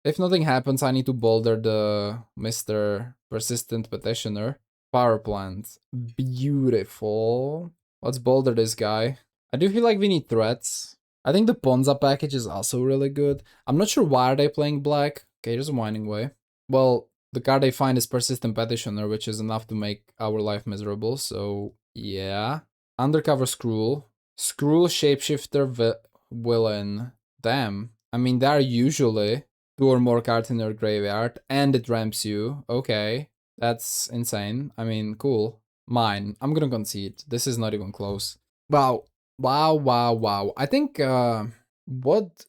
If nothing happens, I need to boulder the Mr. Persistent Petitioner. Power plant. Beautiful. Let's boulder this guy. I do feel like we need threats. I think the Ponza package is also really good. I'm not sure why are they playing black. Okay, here's a Winding Way. Well, the card they find is Persistent Petitioner, which is enough to make our life miserable, so yeah. Undercover Skrull. Skrull Shapeshifter Villain. Damn. I mean, they're usually 2 or more cards in your graveyard, and it ramps you. Okay, that's insane. I mean, cool. Mine. I'm gonna concede. This is not even close. Wow. Wow. I think, what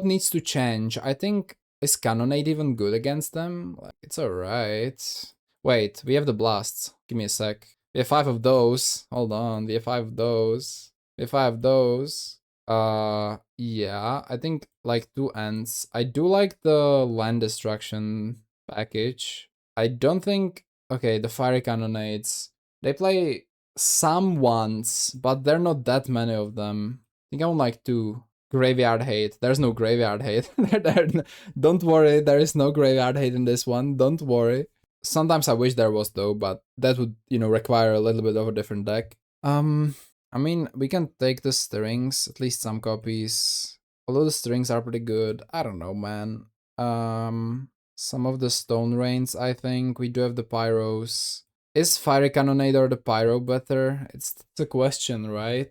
needs to change? I think, is Cannonade even good against them? Like, it's alright. Wait, we have the blasts. Give me a sec. We have 5 of those. Hold on, we have 5 of those. We have 5 of those. Yeah, I think like 2 ends. I do like the land destruction package. I don't think... Okay, the fiery cannonades. They play some ones, but they're not that many of them. I think I want like 2. Graveyard hate. There's no graveyard hate. Don't worry, there is no graveyard hate in this one. Don't worry. Sometimes I wish there was though, but that would, require a little bit of a different deck. I mean, we can take the stirrings, at least some copies. Although the strings are pretty good. I don't know, man. Some of the stone rains, I think. We do have the pyros. Is Fiery Cannonade or the pyro better? It's a question, right?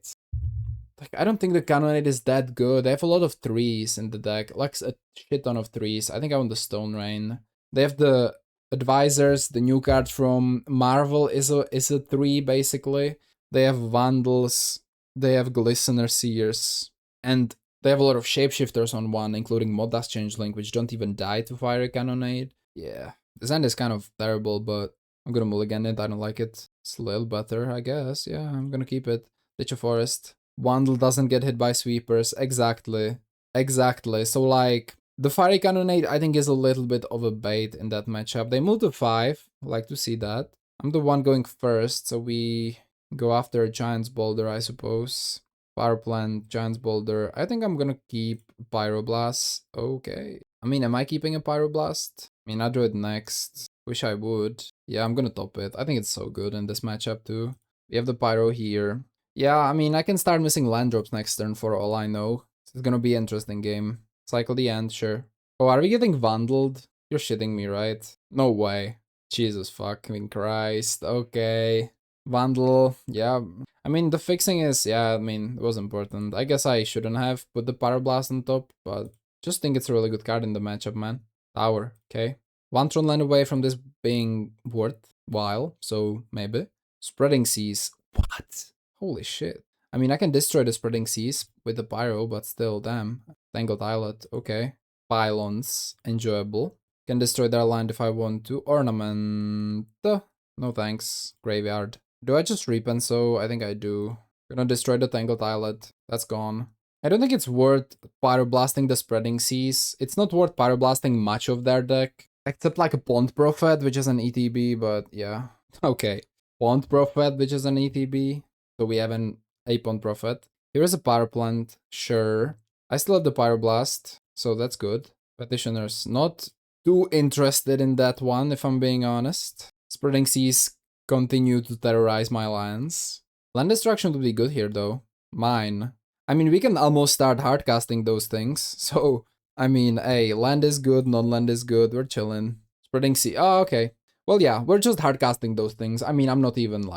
Like, I don't think the Cannonade is that good. They have a lot of 3s in the deck. Like, a shit ton of 3s. I think I want the Stone Rain. They have the Advisors. The new card from Marvel is a 3, basically. They have Vandals. They have Glistener Seers. And they have a lot of Shapeshifters on 1, including Modas Changeling, which don't even die to Fiery Cannonade. Yeah. This end is kind of terrible, but I'm gonna mulligan it. I don't like it. It's a little better, I guess. Yeah, I'm gonna keep it. Ditch a Forest. Wandle doesn't get hit by sweepers. Exactly. So, like, the Fiery Cannonade, I think, is a little bit of a bait in that matchup. They move to 5. I like to see that. I'm the one going first, so we go after a Giant's Boulder, I suppose. Power Plant, Giant's Boulder. I think I'm gonna keep Pyroblast. Okay. I mean, am I keeping a Pyroblast? I mean, I'll do it next. Wish I would. Yeah, I'm gonna top it. I think it's so good in this matchup, too. We have the Pyro here. Yeah, I mean, I can start missing land drops next turn for all I know. It's gonna be an interesting game. Cycle the end, sure. Oh, are we getting vandaled? You're shitting me, right? No way. Jesus fucking Christ. Okay. Vandal, yeah. I mean, the fixing is, yeah, I mean, it was important. I guess I shouldn't have put the Pyroblast on top, but just think it's a really good card in the matchup, man. Tower, okay. 1 Tron land away from this being worth. while, so maybe. Spreading Seas. What? Holy shit. I mean, I can destroy the Spreading Seas with the Pyro, but still, damn. Tangled Islet, okay. Pylons, enjoyable. Can destroy their land if I want to. Ornament. No thanks. Graveyard. Do I just repen so? I think I do. Gonna destroy the Tangled Islet. That's gone. I don't think it's worth pyroblasting the Spreading Seas. It's not worth pyroblasting much of their deck. Except like a Pond Prophet, which is an ETB, but yeah. Okay. Pond Prophet, which is an ETB. So we have a Pond Prophet. Here's a Pyro Plant, sure. I still have the Pyroblast, so that's good. Petitioners, not too interested in that one, if I'm being honest. Spreading Seas continue to terrorize my lands. Land destruction would be good here, though. Mine. I mean, we can almost start hardcasting those things, so... I mean, hey, land is good, non-land is good, we're chilling. Spreading Sea, oh, okay. Well, yeah, we're just hardcasting those things. I mean, I'm not even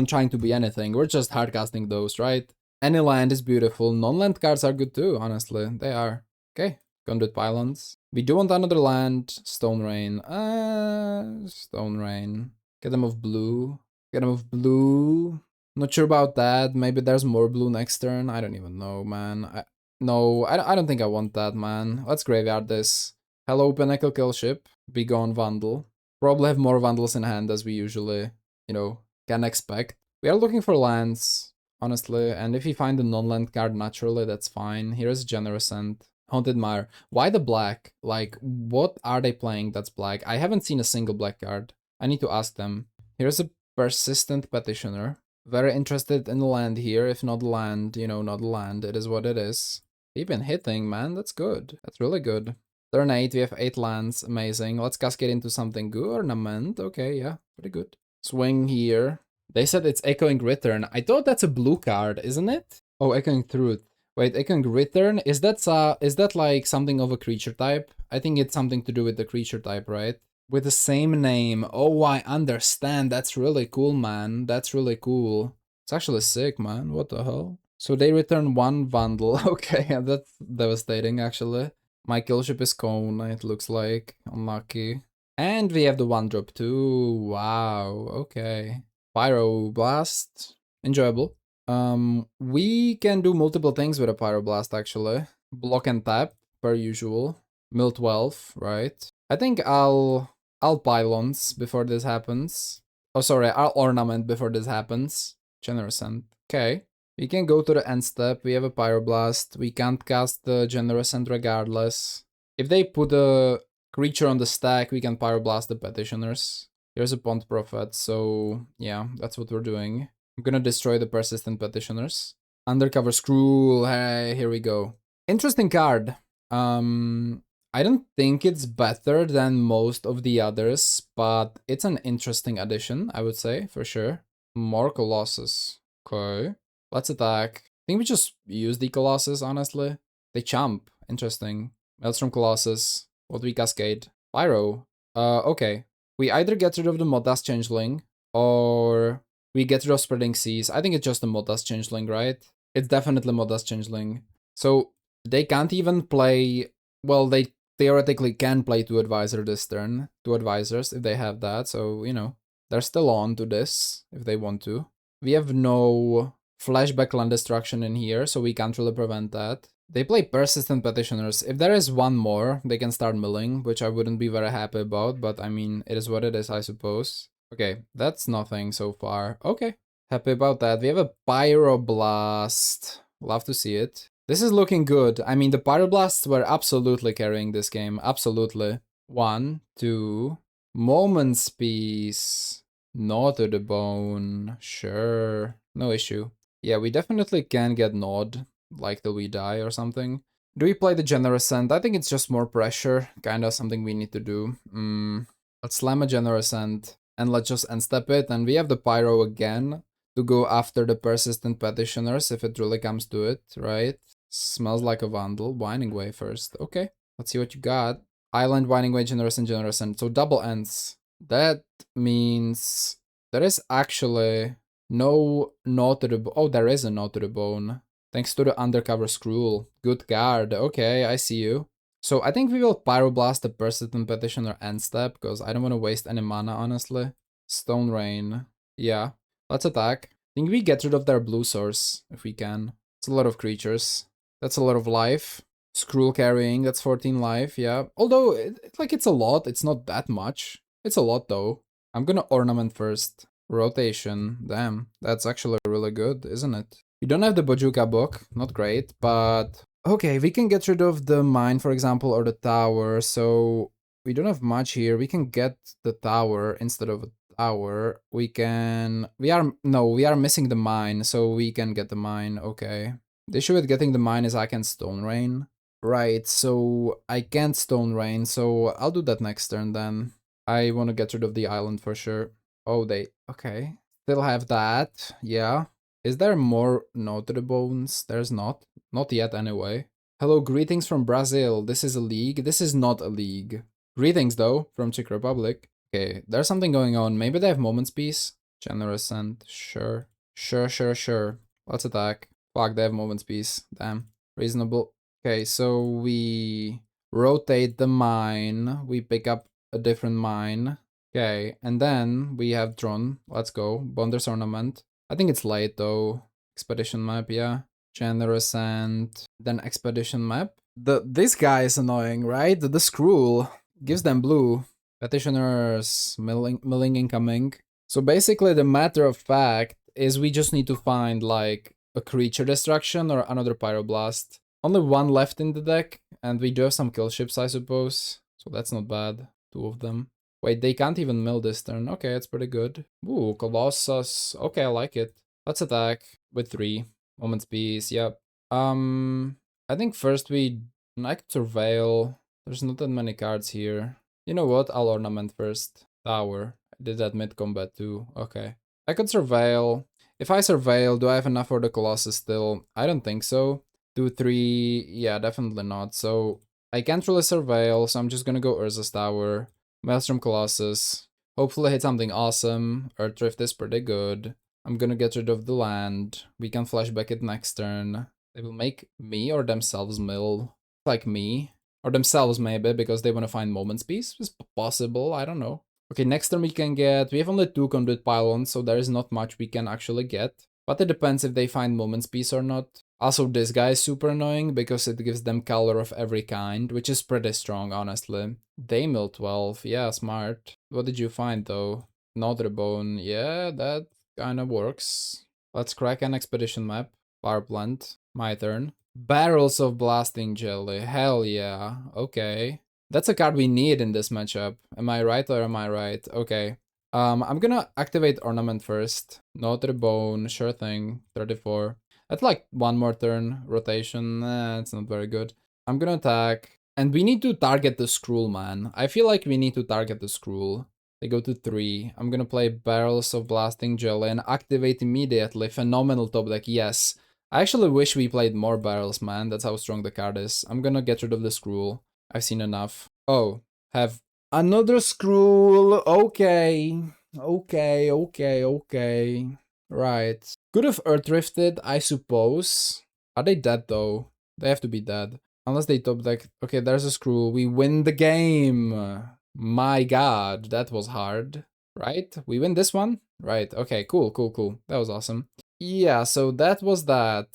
trying to be anything, we're just hardcasting those, right? Any land is beautiful, non-land cards are good too, honestly, they are. Okay, Conduit Pylons. We do want another land, Stone Rain. Stone Rain. Get them of blue. Get them of blue. Not sure about that, maybe there's more blue next turn, I don't even know, man. No, I don't think I want that, man. Let's graveyard this. Hello, Pinnacle Kill Ship. Be gone, Vandal. Probably have more Vandals in hand as we usually, can expect. We are looking for lands, honestly, and if you find a non-land card naturally, that's fine. Here's Generous End. Haunted Mire. Why the black? Like, what are they playing that's black? I haven't seen a single black card. I need to ask them. Here's a Persistent Petitioner. Very interested in the land here. If not land, not land. It is what it is. We've been hitting, man. That's good. That's really good. Turn 8, we have 8 lands. Amazing. Let's cascade into something good. Ornament. Okay, yeah. Pretty good. Swing here. They said it's Echoing Return. I thought that's a blue card, isn't it? Oh, Echoing Truth. Wait, Echoing Return? Is that like something of a creature type? I think it's something to do with the creature type, right? With the same name. Oh, I understand. That's really cool, man. That's really cool. It's actually sick, man. What the hell? So they return 1 Vandal. Okay, that's devastating, actually. My kill ship is Cone, it looks like. Unlucky. And we have the 1-drop too. Wow, okay. Pyroblast. Enjoyable. We can do multiple things with a Pyroblast, actually. Block and tap, per usual. Mill 12, right? I think I'll Pylons before this happens. Oh, sorry, I'll Ornament before this happens. Generous End. Okay. We can go to the end step. We have a Pyroblast. We can't cast the Generous End regardless. If they put a creature on the stack, we can Pyroblast the Petitioners. Here's a Pond Prophet, so yeah, that's what we're doing. I'm gonna destroy the Persistent Petitioners. Undercover Skrull, hey, here we go. Interesting card. I don't think it's better than most of the others, but it's an interesting addition, I would say, for sure. More Colossus. Okay. Let's attack. I think we just use the Colossus, honestly. They chump. Interesting. Maelstrom Colossus. What do we cascade? Pyro. Okay. We either get rid of the Modas Changeling, or we get rid of Spreading Seas. I think it's just the Modas Changeling, right? It's definitely Modas Changeling. So, they can't even play... Well, they theoretically can play 2 Advisor this turn. 2 Advisors, if they have that. So, they're still on to this, if they want to. We have no... Flashback land destruction in here, so we can't really prevent that. They play Persistent Petitioners. If there is one more, they can start milling, which I wouldn't be very happy about, but I mean, it is what it is, I suppose. Okay, that's nothing so far. Okay, happy about that. We have a Pyroblast. Love to see it. This is looking good. I mean, the Pyroblasts were absolutely carrying this game. Absolutely. 1, 2... Moment's Peace. Gnaw to the bone. Sure. No issue. Yeah, we definitely can get gnawed, like till we die or something. Do we play the Generous End? I think it's just more pressure, kinda something we need to do. Let's slam a Generous End, and let's just end step it, and we have the Pyro again to go after the Persistent Petitioners if it really comes to it, right? Smells like a Vandal. Winding Way first. Okay, let's see what you got. Island, Winding Way, Generous End. So double ends. That means there is actually... No Gnaw to the bone. Oh, there is a Gnaw to the bone. Thanks to the Undercover Skrull. Good card. Okay, I see you. So I think we will Pyroblast the Persistent Petitioner end step, because I don't want to waste any mana, honestly. Stone Rain. Yeah, let's attack. I think we get rid of their blue source if we can. It's a lot of creatures. That's a lot of life. Skrull carrying, that's 14 life, yeah. Although, it's a lot, it's not that much. It's a lot though. I'm gonna ornament first. Rotation, damn, that's actually really good, isn't it? We don't have the Bojuka book, not great, but... Okay, we can get rid of the mine, for example, or the tower, so... We don't have much here. We can get the tower instead of a tower. We can... we are missing the mine, so we can get the mine, okay. The issue with getting the mine is I can Stone Rain. Right, so I can't Stone Rain, so I'll do that next turn then. I want to get rid of the island for sure. Oh, okay. Still have that, yeah. Is there more no to the bones? There's not. Not yet anyway. Hello, greetings from Brazil. This is a league. This is not a league. Greetings though, from Czech Republic. Okay, there's something going on. Maybe they have Moment's Peace? Generous and sure. Sure. Let's attack. Fuck, they have Moment's Peace. Damn. Reasonable. Okay, so we rotate the mine. We pick up a different mine. Okay, and then we have Tron. Let's go. Bonder's Ornament. I think it's late though. Expedition map, yeah. Generous and then expedition map. This guy is annoying, right? The Skrull gives them blue. Petitioners, milling incoming. So basically the matter of fact is we just need to find like a creature destruction or another pyroblast. Only one left in the deck, and we do have some kill ships, I suppose. So that's not bad. 2 of them. Wait, they can't even mill this turn. Okay, it's pretty good. Ooh, Colossus. Okay, I like it. Let's attack with 3. Moment's Peace, yep. I think first I could Surveil. There's not that many cards here. You know what? I'll Ornament first. Tower. I did that mid-combat too. Okay. I could Surveil. If I Surveil, do I have enough for the Colossus still? I don't think so. 2, 3, yeah, definitely not. So I can't really Surveil, so I'm just gonna go Urza's Tower. Maelstrom Colossus. Hopefully hit something awesome. Earth Drift is pretty good. I'm gonna get rid of the land. We can flashback it next turn. They will make me or themselves mill. Like me. Or themselves maybe, because they want to find Moment's Peace. It's possible, I don't know. Okay, next turn we have only 2 Conduit Pylons, so there is not much we can actually get. But it depends if they find Moment's Peace or not. Also, this guy is super annoying because it gives them color of every kind, which is pretty strong, honestly. They mill 12, yeah, smart. What did you find though? Notre Bone, yeah, that kind of works. Let's crack an expedition map. Power plant, my turn. Barrels of Blasting Jelly, hell yeah, okay. That's a card we need in this matchup. Am I right or am I right? Okay. I'm gonna activate Ornament first. Notre Bone, sure thing, 34. That's like 1 more turn rotation. It's not very good. I'm gonna attack. And we need to target the Skrull, man. I feel like we need to target the Skrull. They go to 3. I'm gonna play Barrels of Blasting Jelly and activate immediately. Phenomenal top deck, yes. I actually wish we played more barrels, man. That's how strong the card is. I'm gonna get rid of the Skrull. I've seen enough. Oh, have another Skrull. Okay. Okay. Right. Could have Earth Drifted, I suppose. Are they dead though? They have to be dead. Unless they top deck. Okay, there's a Skrull. We win the game. My god, that was hard. Right? We win this one? Right. Okay, cool. That was awesome. Yeah, so that was that.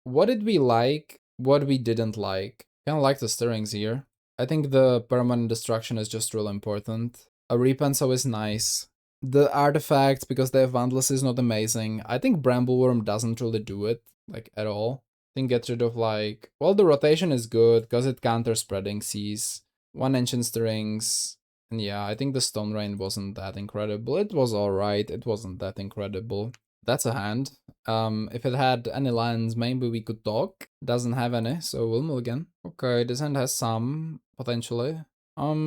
What did we like? What we didn't like? Kinda like the stirrings here. I think the permanent destruction is just real important. A Repenso is nice. The artifacts, because they have Vandals, is not amazing. I think Brambleworm doesn't really do it, like, at all. I think get rid of, like... Well, the rotation is good, because it counters Spreading Seas. 1 Ancient Stirrings. And yeah, I think the Stone Rain wasn't that incredible. It was alright, it wasn't that incredible. That's a hand. If it had any lands, maybe we could talk. Doesn't have any, so we'll mill again. Okay, this hand has some, potentially. What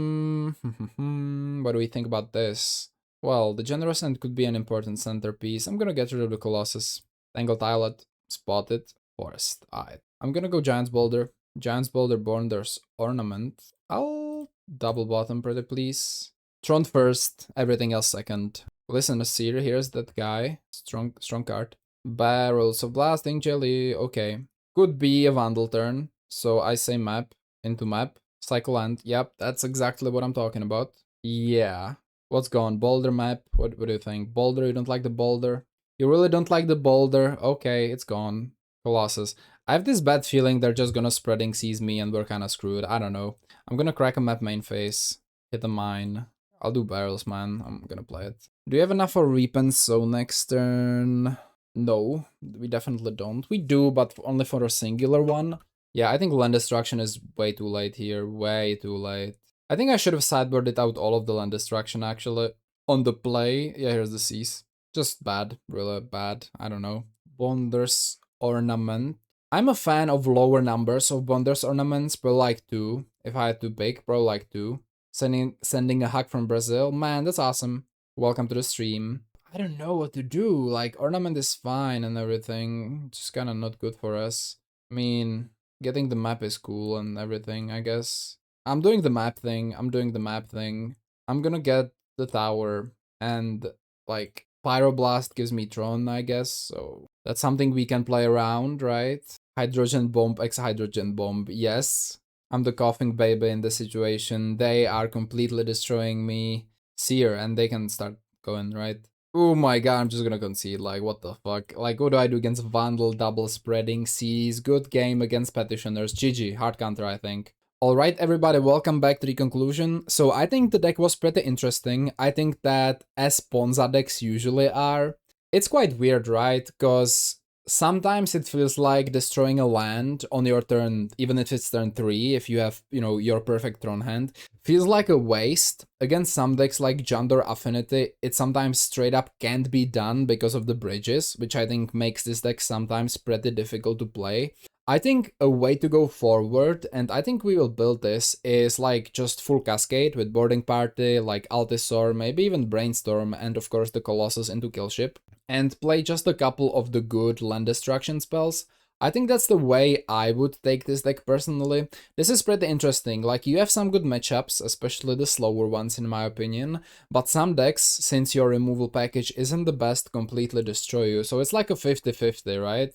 do we think about this? Well, the Generous End could be an important centerpiece. I'm gonna get rid of the Colossus. Tangled Islet, Spotted, Forest. Alright. I'm gonna go Giant's Boulder. Giant's Boulder Border's Ornament. I'll double bottom pretty please. Tron first, everything else second. Listen, Asir, here's that guy. Strong card. Barrels of Blasting Jelly, okay. Could be a Vandal turn, so I say map into map. Cycle End, yep, that's exactly what I'm talking about. Yeah. What's gone? Boulder map? What do you think? Boulder, you don't like the boulder? You really don't like the boulder? Okay, it's gone. Colossus. I have this bad feeling they're just gonna spreading seize me and we're kinda screwed. I don't know. I'm gonna crack a map main phase. Hit a mine. I'll do barrels, man. I'm gonna play it. Do you have enough for Reapens so next turn? No, we definitely don't. We do, but only for a singular one. Yeah, I think land destruction is way too late here. Way too late. I think I should have sideboarded out all of the land destruction, actually. On the play, yeah, here's the C's. Just bad, really bad, I don't know. Bonders Ornament. I'm a fan of lower numbers of Bonders Ornaments, pro like 2. If I had to pick, pro like 2. Sending a hug from Brazil, man, that's awesome. Welcome to the stream. I don't know what to do, like, Ornament is fine and everything, just kinda not good for us. I mean, getting the map is cool and everything, I guess. I'm doing the map thing. I'm gonna get the tower and like Pyroblast gives me Tron, I guess. So that's something we can play around, right? Hydrogen bomb, hydrogen bomb. Yes. I'm the coughing baby in the situation. They are completely destroying me. Seer, and they can start going, right? Oh my god, I'm just gonna concede, like, what the fuck? Like, what do I do against Vandal, double spreading, Seas? Good game against Petitioners. GG, hard counter, I think. Alright everybody, welcome back to the conclusion. So I think the deck was pretty interesting. I think that as Ponza decks usually are, it's quite weird, right? Because sometimes it feels like destroying a land on your turn, even if it's turn 3, if you have, you know, your perfect Tron hand, feels like a waste. Against some decks like Jandor Affinity, it sometimes straight up can't be done because of the bridges, which I think makes this deck sometimes pretty difficult to play. I think a way to go forward, and I think we will build this, is like just full Cascade with Boarding Party, like Altisor, maybe even Brainstorm, and of course the Colossus into Killship, and play just a couple of the good land destruction spells. I think that's the way I would take this deck personally. This is pretty interesting, like you have some good matchups, especially the slower ones in my opinion, but some decks, since your removal package isn't the best, completely destroy you, so it's like a 50-50, right?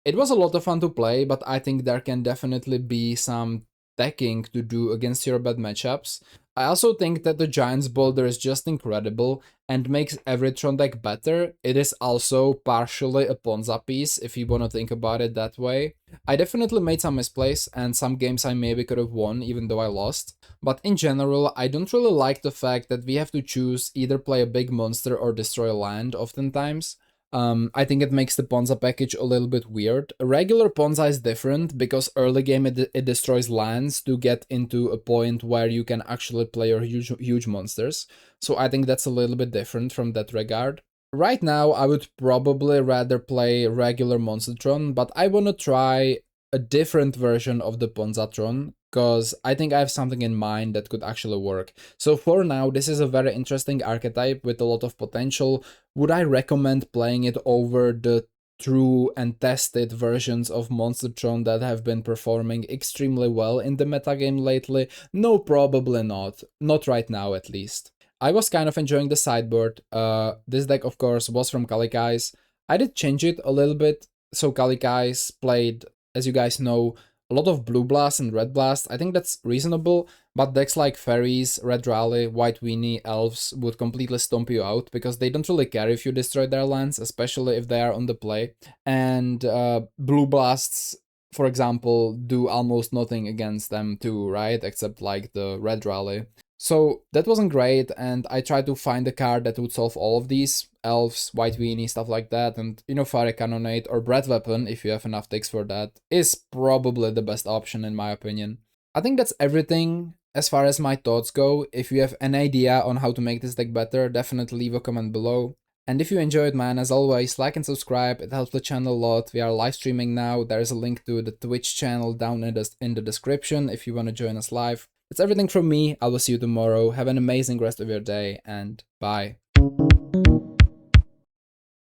It was a lot of fun to play, but I think there can definitely be some decking to do against your bad matchups. I also think that the Giant's Boulder is just incredible and makes every Tron deck better. It is also partially a Ponza piece, if you want to think about it that way. I definitely made some misplays, and some games I maybe could have won even though I lost. But in general, I don't really like the fact that we have to choose either play a big monster or destroy a land oftentimes. I think it makes the Ponza package a little bit weird. A regular Ponza is different because early game it destroys lands to get into a point where you can actually play your huge monsters. So I think that's a little bit different from that regard. Right now, I would probably rather play regular Monster Tron, but I want to try a different version of the Ponza Tron, because I think I have something in mind that could actually work. So for now, this is a very interesting archetype with a lot of potential. Would I recommend playing it over the true and tested versions of Monster Tron that have been performing extremely well in the metagame lately? No, probably not. Not right now, at least. I was kind of enjoying the sideboard. This deck, of course, was from Kalikaiz. I did change it a little bit. So Kalikaiz played, as you guys know, a lot of Blue Blast and Red Blast. I think that's reasonable, but decks like Fairies, Red Rally, White Weenie, Elves would completely stomp you out because they don't really care if you destroy their lands, especially if they are on the play. And Blue Blasts, for example, do almost nothing against them too, right? Except like the Red Rally. So that wasn't great, and I tried to find a card that would solve all of these. Elves, White Weenie, stuff like that, and you know, Fire Cannonade or Breath Weapon, if you have enough ticks for that, is probably the best option in my opinion. I think that's everything as far as my thoughts go. If you have an idea on how to make this deck better, definitely leave a comment below. And if you enjoyed, man, as always, like and subscribe, it helps the channel a lot. We are live streaming now, there is a link to the Twitch channel down in the description if you want to join us live. That's everything from me, I will see you tomorrow, have an amazing rest of your day, and bye.